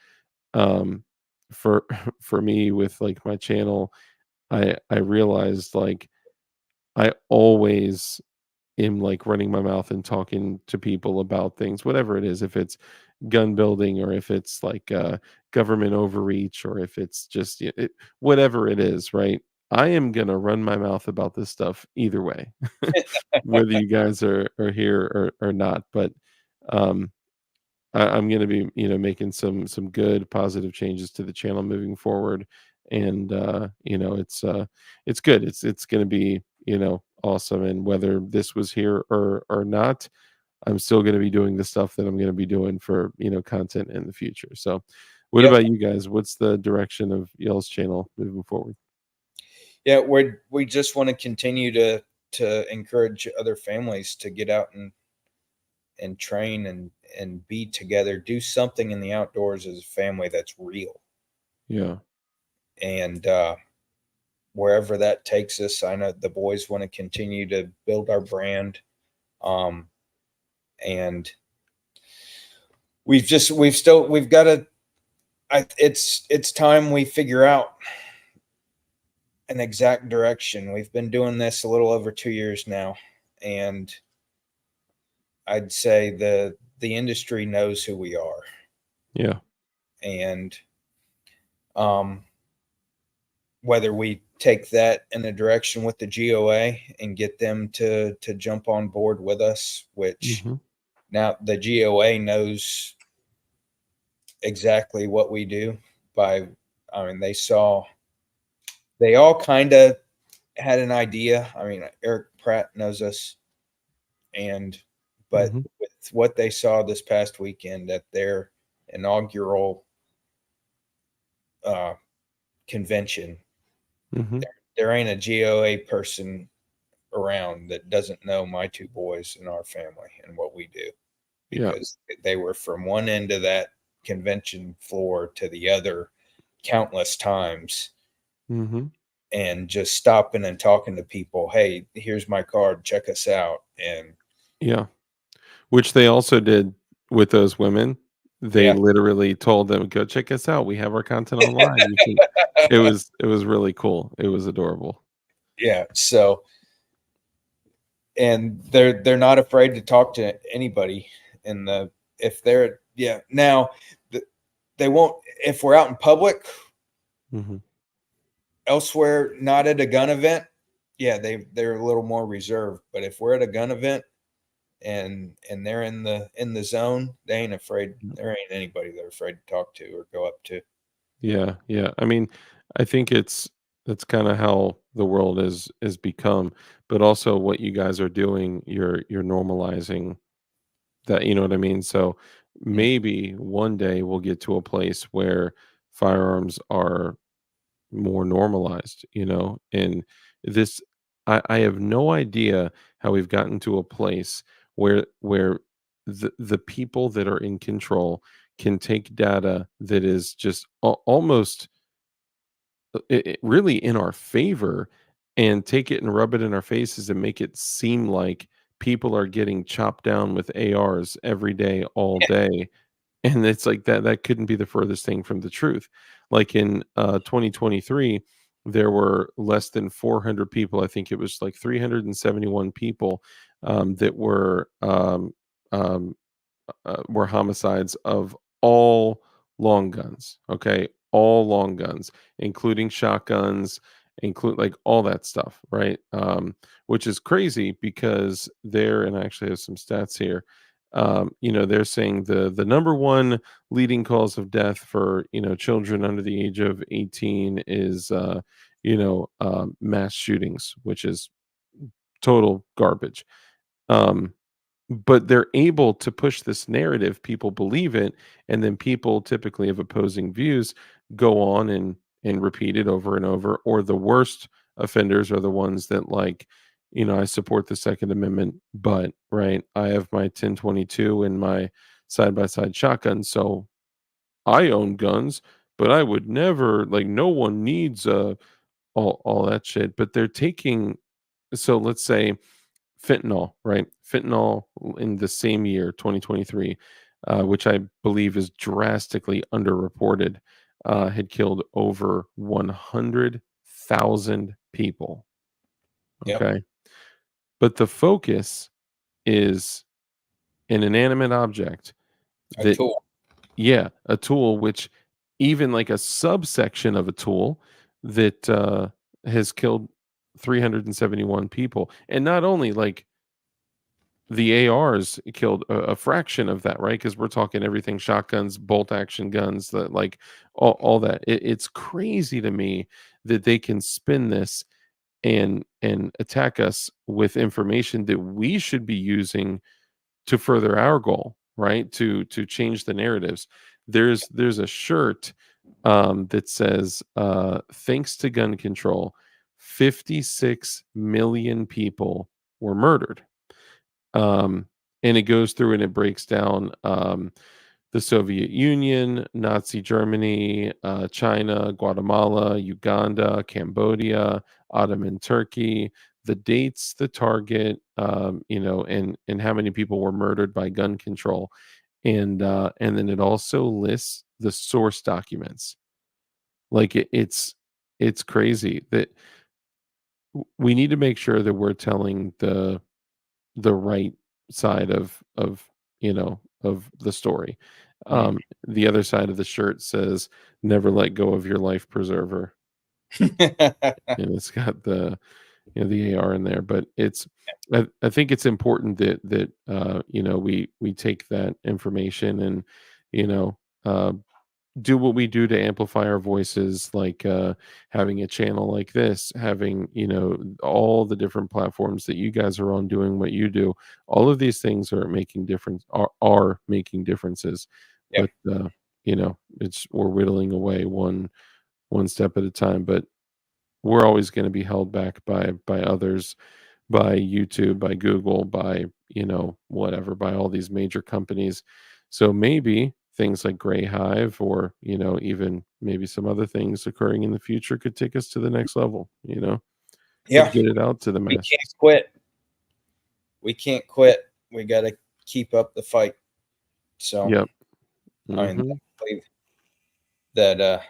um for for me with like my channel, I realized like I always am like running my mouth and talking to people about things, whatever it is, if it's gun building or if it's like government overreach or if it's just whatever it is, right? I am gonna run my mouth about this stuff either way, whether you guys are here or not. But um, I'm gonna be making some good positive changes to the channel moving forward, and it's good. It's gonna be awesome, and whether this was here or not, I'm still going to be doing the stuff that I'm going to be doing for, content in the future. So, what Yep. about you guys? What's the direction of y'all's channel moving forward? Yeah, we just want to continue to encourage other families to get out and train and be together, do something in the outdoors as a family that's real. Yeah. And wherever that takes us, I know the boys want to continue to build our brand. Um, and we've got to, it's time we figure out an exact direction. We've been doing this a little over 2 years now, and I'd say the industry knows who we are. Yeah. And um, whether we take that in a direction with the GOA and get them to jump on board with us, which Hmm. now the GOA knows exactly what we do by, I mean, they all kind of had an idea. I mean, Eric Pratt knows us, and but Hmm. with what they saw this past weekend at their inaugural uh, convention, Hmm. there ain't a GOA person around that doesn't know my two boys and our family and what we do, Yeah. because they were from one end of that convention floor to the other countless times, Hmm. and just stopping and talking to people. Hey, here's my card. Check us out. And Yeah. Which they also did with those women. They yeah, literally told them, "Go check us out. We have our content online." You can. It was really cool. It was adorable. yeah. So, and they're not afraid to talk to anybody in the, if they're, yeah, now they won't, if we're out in public Hmm. elsewhere, not at a gun event, yeah, they're a little more reserved. But if we're at a gun event and they're in the zone, they ain't afraid. There ain't anybody they're afraid to talk to or go up to. Yeah, yeah. I mean, I think that's kind of how the world is become, but also what you guys are doing, you're normalizing that, you know what I mean? So Mm. maybe one day we'll get to a place where firearms are more normalized, you know? And this I have no idea how we've gotten to a place where the people that are in control can take data that is just almost really in our favor and take it and rub it in our faces and make it seem like people are getting chopped down with ARs every day, all day. And it's like that couldn't be the furthest thing from the truth. Like in 2023, there were less than 400 people. I think it was like 371 people that um, were homicides of all long guns. Okay, all long guns, including shotguns, include like all that stuff, right? Which is crazy because they're and I actually have some stats here. You know, they're saying the number one leading cause of death for children under the age of 18 is mass shootings, which is total garbage. Um, but they're able to push this narrative, people believe it, and then people typically of opposing views go on and repeat it over and over, or the worst offenders are the ones that like, I support the Second Amendment, but right, I have my 1022 and my side by side shotgun, so I own guns, but I would never like no one needs all that shit. But they're taking so let's say fentanyl, right? Fentanyl in the same year, 2023, which I believe is drastically underreported, had killed over 100,000 people. Yep. Okay. But the focus is an inanimate object A that, tool. yeah, a tool, which even like a subsection of a tool that has killed 371 people. And not only like the ARs killed a fraction of that, right? Because we're talking everything shotguns, bolt action guns, that like all that. It's crazy to me that they can spin this and attack us with information that we should be using to further our goal, right? To change the narratives. There's a shirt that says thanks to gun control, 56 million people were murdered. um, and it goes through and it breaks down the Soviet Union, Nazi Germany, China, Guatemala, Uganda, Cambodia, Ottoman Turkey, the dates, the target, and how many people were murdered by gun control, and then it also lists the source documents. Like it's crazy that we need to make sure that we're telling the right side of the story. Mm. The other side of the shirt says, "Never let go of your life preserver," and it's got the AR in there. But I think it's important that we take that information and you know uh, do what we do to amplify our voices, like having a channel like this, having all the different platforms that you guys are on doing what you do. All of these things are making difference are making differences. Yeah. But it's we're whittling away one step at a time, but we're always going to be held back by others, by YouTube, by Google, by whatever, by all these major companies. So maybe things like Gray Hive, or even maybe some other things occurring in the future, could take us to the next level. Yeah. Could get it out to the We masses. can't quit. We can't quit. We got to keep up the fight. So Yep. I mean, Hmm. I believe that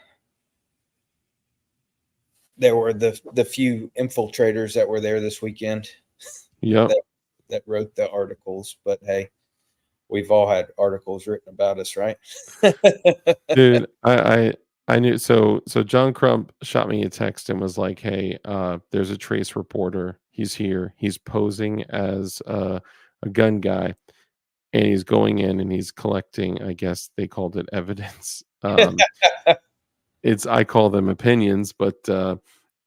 there were the few infiltrators that were there this weekend Yep. that wrote the articles. But hey, we've all had articles written about us, right? Dude, I knew. So John Crump shot me a text and was like, "Hey, there's a trace reporter. He's here. He's posing as a gun guy, and he's going in and he's collecting. I guess they called it evidence. I call them opinions, but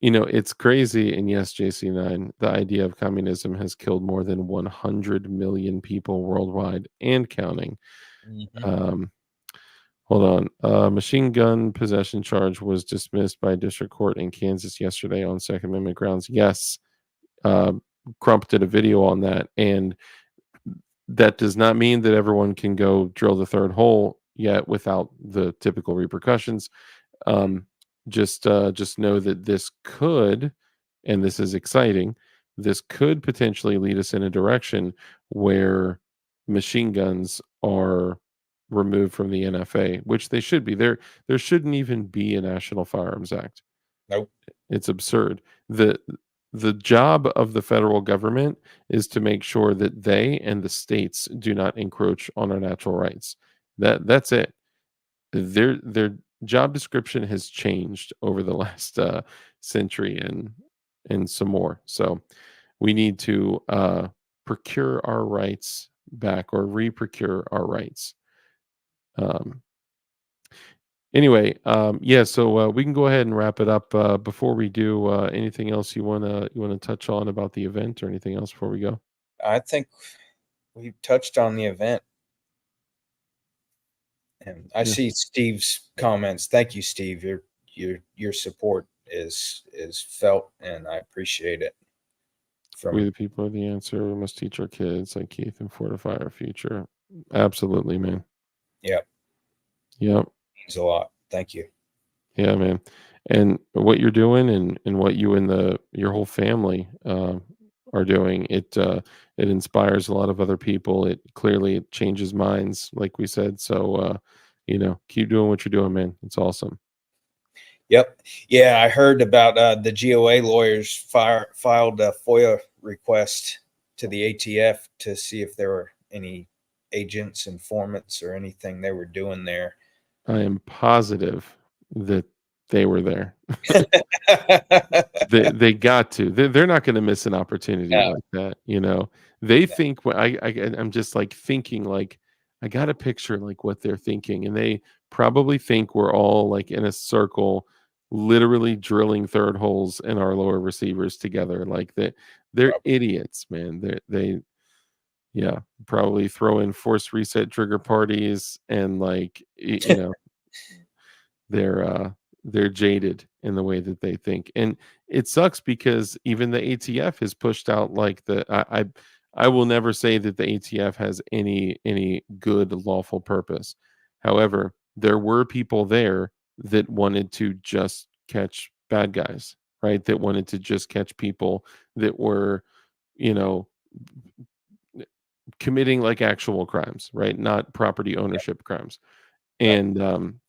it's crazy. And yes, JC9, the idea of communism has killed more than 100 million people worldwide and counting. Mhm. Um, hold on. Machine gun possession charge was dismissed by district court in Kansas yesterday on Second Amendment grounds. Yes, uh, Crump did a video on that, and that does not mean that everyone can go drill the third hole yet without the typical repercussions. Um, just know that this could, and this is exciting, this could potentially lead us in a direction where machine guns are removed from the NFA, which they should be. There shouldn't even be a National Firearms Act. Nope. It's absurd. The job of the federal government is to make sure that they and the states do not encroach on our natural rights. That's it. Their job description has changed over the last century and some more. So we need to procure our rights back or re-procure our rights. Um, Anyway, yeah, so we can go ahead and wrap it up. Before we do, anything else you wanna touch on about the event or anything else before we go? I think we touched on the event. And I Yeah. see Steve's comments. Thank you, Steve. Your support is felt, and I appreciate it. We From the people are the answer. We must teach our kids like Keith and fortify our future. Absolutely, man. yeah, Yep. means a lot. Thank you. Yeah, man. And what you're doing and what you and your whole family are doing, it inspires a lot of other people. It changes minds, like we said. So keep doing what you're doing, man. It's awesome. Yep. Yeah, I heard about the GOA lawyers filed a FOIA request to the ATF to see if there were any agents, informants, or anything they were doing there. I am positive that they were there. They got to. They're not going to miss an opportunity Yeah, like that. They think when I'm just like thinking like I got a picture like what they're thinking, and they probably think we're all like in a circle, literally drilling third holes in our lower receivers together. Like they're probably. idiots, man. They yeah, probably throw in force reset trigger parties and like they're they're jaded in the way that they think, and it sucks because even the ATF has pushed out like I will never say that the ATF has any good lawful purpose. However, there were people there that wanted to just catch bad guys, right? That wanted to just catch people that were, you know, committing like actual crimes, right? Not property ownership crimes. Right. And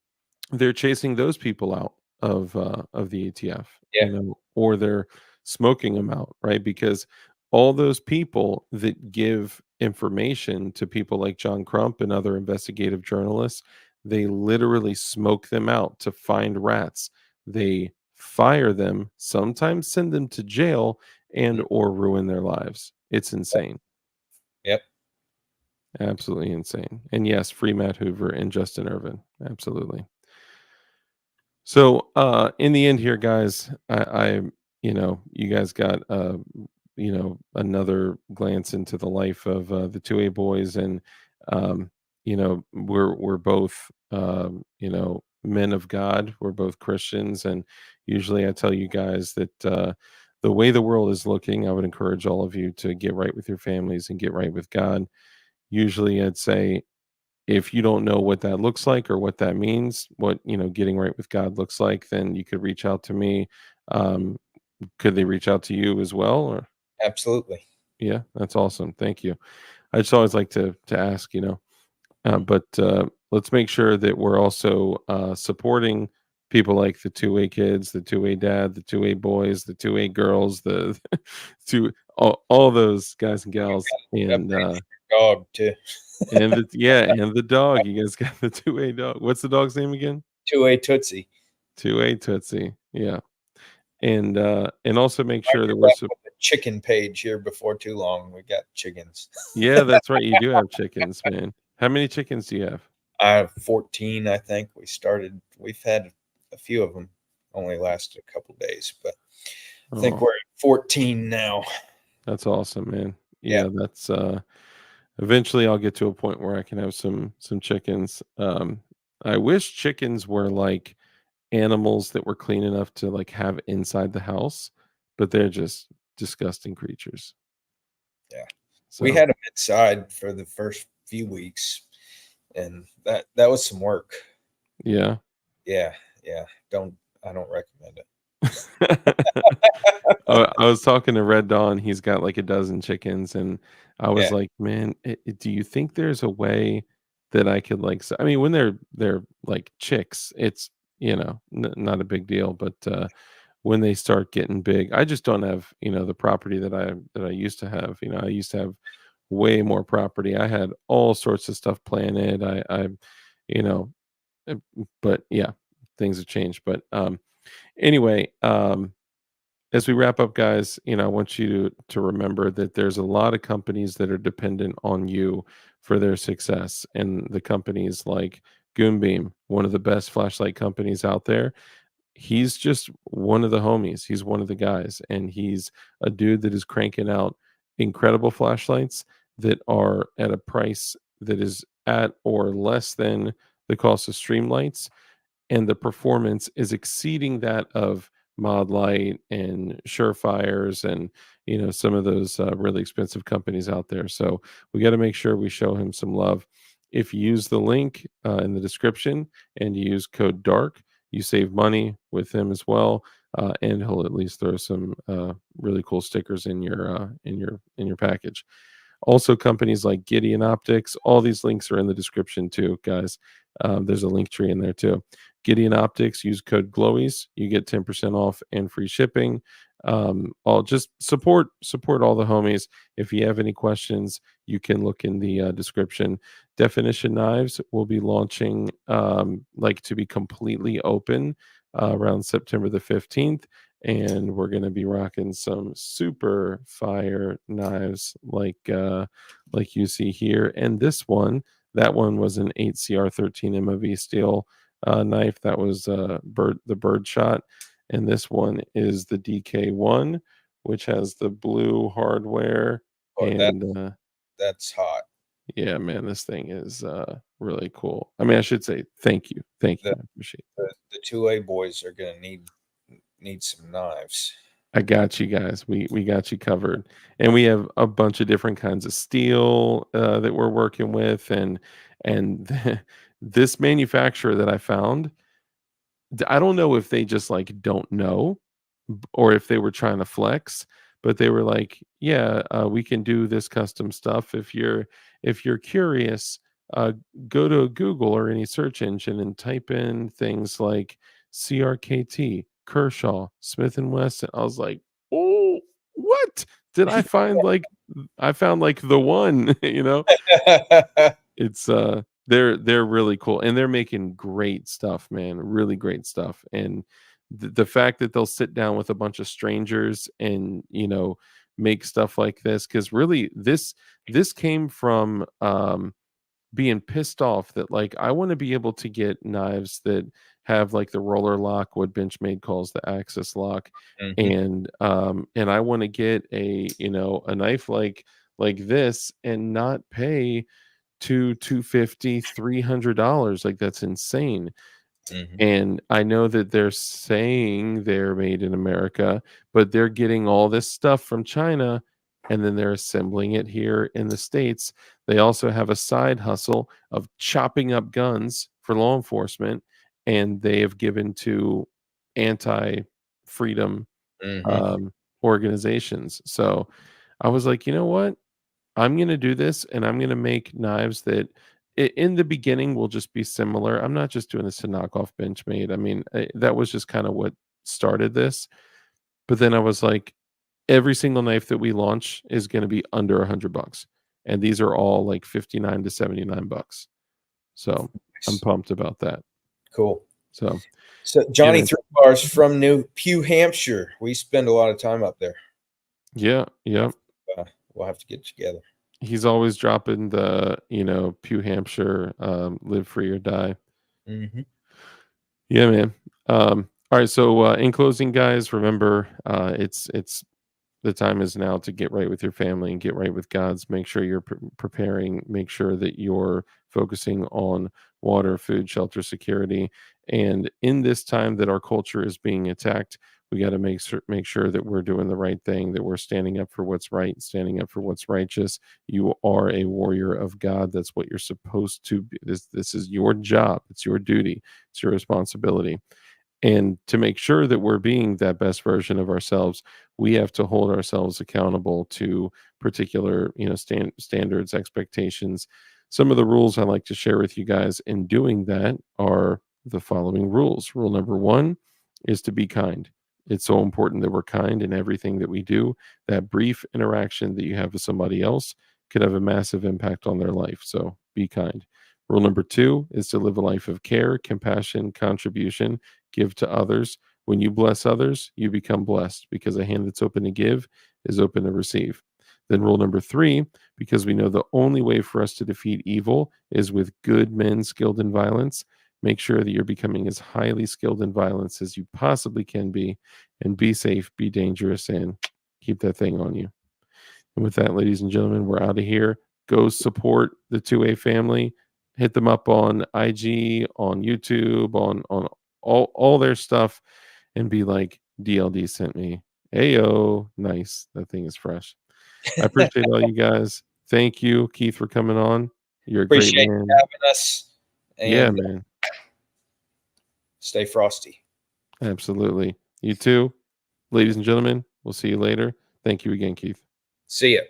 they're chasing those people out of the ATF, Yeah. or they're smoking them out, right? Because all those people that give information to people like John Crump and other investigative journalists, they literally smoke them out to find rats. They fire them, sometimes send them to jail and or ruin their lives. It's insane. Yep. Absolutely insane. And yes, free Matt Hoover and Justin Irvin. Absolutely. So, in the end here, guys, you guys got, another glance into the life of the 2A boys, and we're both, men of God. We're both Christians, and usually I tell you guys that the way the world is looking, I would encourage all of you to get right with your families and get right with God. Usually, I'd say if you don't know what that looks like or what that means, what getting right with God looks like, then you could reach out to me. um could they reach out to you as well, or Absolutely. yeah, that's awesome, thank you. I just always like to ask, but let's make sure that we're also supporting people like the 2A kids, the 2A dad, the 2A boys, the 2A girls, the two all those guys and gals, and Dog too. and the dog. You guys got the 2A dog. What's the dog's name again? 2A Tootsie. 2A Tootsie. Yeah. And also make Might sure be that we're back with the chicken page here before too long. We got chickens. yeah, that's right. You do have chickens, man. How many chickens do you have? I have 14, I think. We've had a few of them only lasted a couple days, but I think Oh, we're at 14 now. that's awesome, man. Yeah. Yeah, that's eventually I'll get to a point where I can have some chickens. I wish chickens were like animals that were clean enough to like have inside the house, but they're just disgusting creatures. Yeah. We So had them inside for the first few weeks, and that was some work. yeah. Yeah, yeah. I don't recommend it. I was talking to Red Dawn. He's got like a dozen chickens, and I was Yeah. like, "Man, do you think there's a way that I could like?" I mean, when they're like chicks, it's not a big deal, but when they start getting big, I just don't have the property that I used to have. I used to have way more property. I had all sorts of stuff planted. You know, uh, but yeah, things have changed. But anyway, as we wrap up, guys, I want you to remember that there's a lot of companies that are dependent on you for their success, and the companies like Goonbeam, one of the best flashlight companies out there. He's just one of the homies. He's one of the guys, and he's a dude that is cranking out incredible flashlights that are at a price that is at or less than the cost of streamlights, and the performance is exceeding that of Mod Light and Surefires and some of those really expensive companies out there. So we got to make sure we show him some love. If you use the link in the description and you use code DARK, you save money with him as well, and he'll at least throw some really cool stickers in your package. Also, companies like Gideon Optics, all these links are in the description too, guys. There's a link tree in there too. Gideon Optics, use code GLOWIES, you get 10% off and free shipping. I'll just support all the homies. If you have any questions, you can look in the description. Definition Knives will be launching like to be completely open around September the 15th, and we're going to be rocking some super fire knives like you see here. And that one was an 8CR13 MOV steel knife. That was the bird shot. And this one is the DK1, which has the blue hardware. Oh, And that's hot. yeah, man, this thing is really cool. I mean, I should say thank you. I The appreciate it. the 2A boys are gonna need some knives. I got you guys. We got you covered, and we have a bunch of different kinds of steel that we're working with, and this manufacturer that I found, I don't know if they just like don't know, or if they were trying to flex, but they were like, "Yeah, we can do this custom stuff. If you're curious, uh, go to Google or any search engine and type in things like CRKT, Kershaw, Smith and Wesson." I was like, "Oh, what did I find? Like, I found like the one, you know." It's they're really cool, and they're making great stuff, man, really great stuff. And the fact that they'll sit down with a bunch of strangers and make stuff like this, because really this came from being pissed off that like I want to be able to get knives that have like the roller lock, what Benchmade calls the axis lock. Mhm. And I want to get a knife like this and not pay $250, $300. Like, that's insane. Mhm. And I know that they're saying they're made in America, but they're getting all this stuff from China and then they're assembling it here in the States. They also have a side hustle of chopping up guns for law enforcement, and they have given to anti freedom Mhm. organizations. So I was like, you know what? I'm going to do this, and I'm going to make knives that in the beginning will just be similar. I'm not just doing this to knock off Benchmade. I mean, that was just kind of what started this. But then I was like, every single knife that we launch is going to be under $100. And these are all like 59 to 79 bucks. So I'm pumped about that. Cool. So So yeah, Johnny man. Three Bars from New Hampshire. We spend a lot of time up there. Yeah. We'll have to get together. He's always dropping the, Pew Hampshire, live free or die. Mm-hmm. Yeah, man. All right. So in closing, guys, remember it's the time is now to get right with your family and get right with God's. Make sure you're preparing. Make sure that you're focusing on water, food, shelter, security. And in this time that our culture is being attacked, we got to make sure that we're doing the right thing, that we're standing up for what's right, standing up for what's righteous. You are a warrior of God. That's what you're supposed to be. This is your job. It's your duty. It's your responsibility. And to make sure that we're being that best version of ourselves, we have to hold ourselves accountable to particular, standards, expectations. Some of the rules I like to share with you guys in doing that are the following rules. Rule number one is to be kind. It's so important that we're kind in everything that we do. That brief interaction that you have with somebody else could have a massive impact on their life. So be kind. Rule number two is to live a life of care, compassion, contribution, give to others. When you bless others, you become blessed because a hand that's open to give is open to receive. Then, rule number three, because we know the only way for us to defeat evil is with good men skilled in violence, make sure that you're becoming as highly skilled in violence as you possibly can be, and be safe, be dangerous, and keep that thing on you. And with that, ladies and gentlemen, we're out of here. Go support the 2A family. Hit them up on IG, on YouTube, on all their stuff, and be like, DLD sent me. Ayo, nice. That thing is fresh. I appreciate all you guys. Thank you, Keith, for coming on. You're a great Appreciate man. you having us. Yeah, And man. stay frosty. Absolutely. You too. Ladies and gentlemen, we'll see you later. Thank you again, Keith. See ya.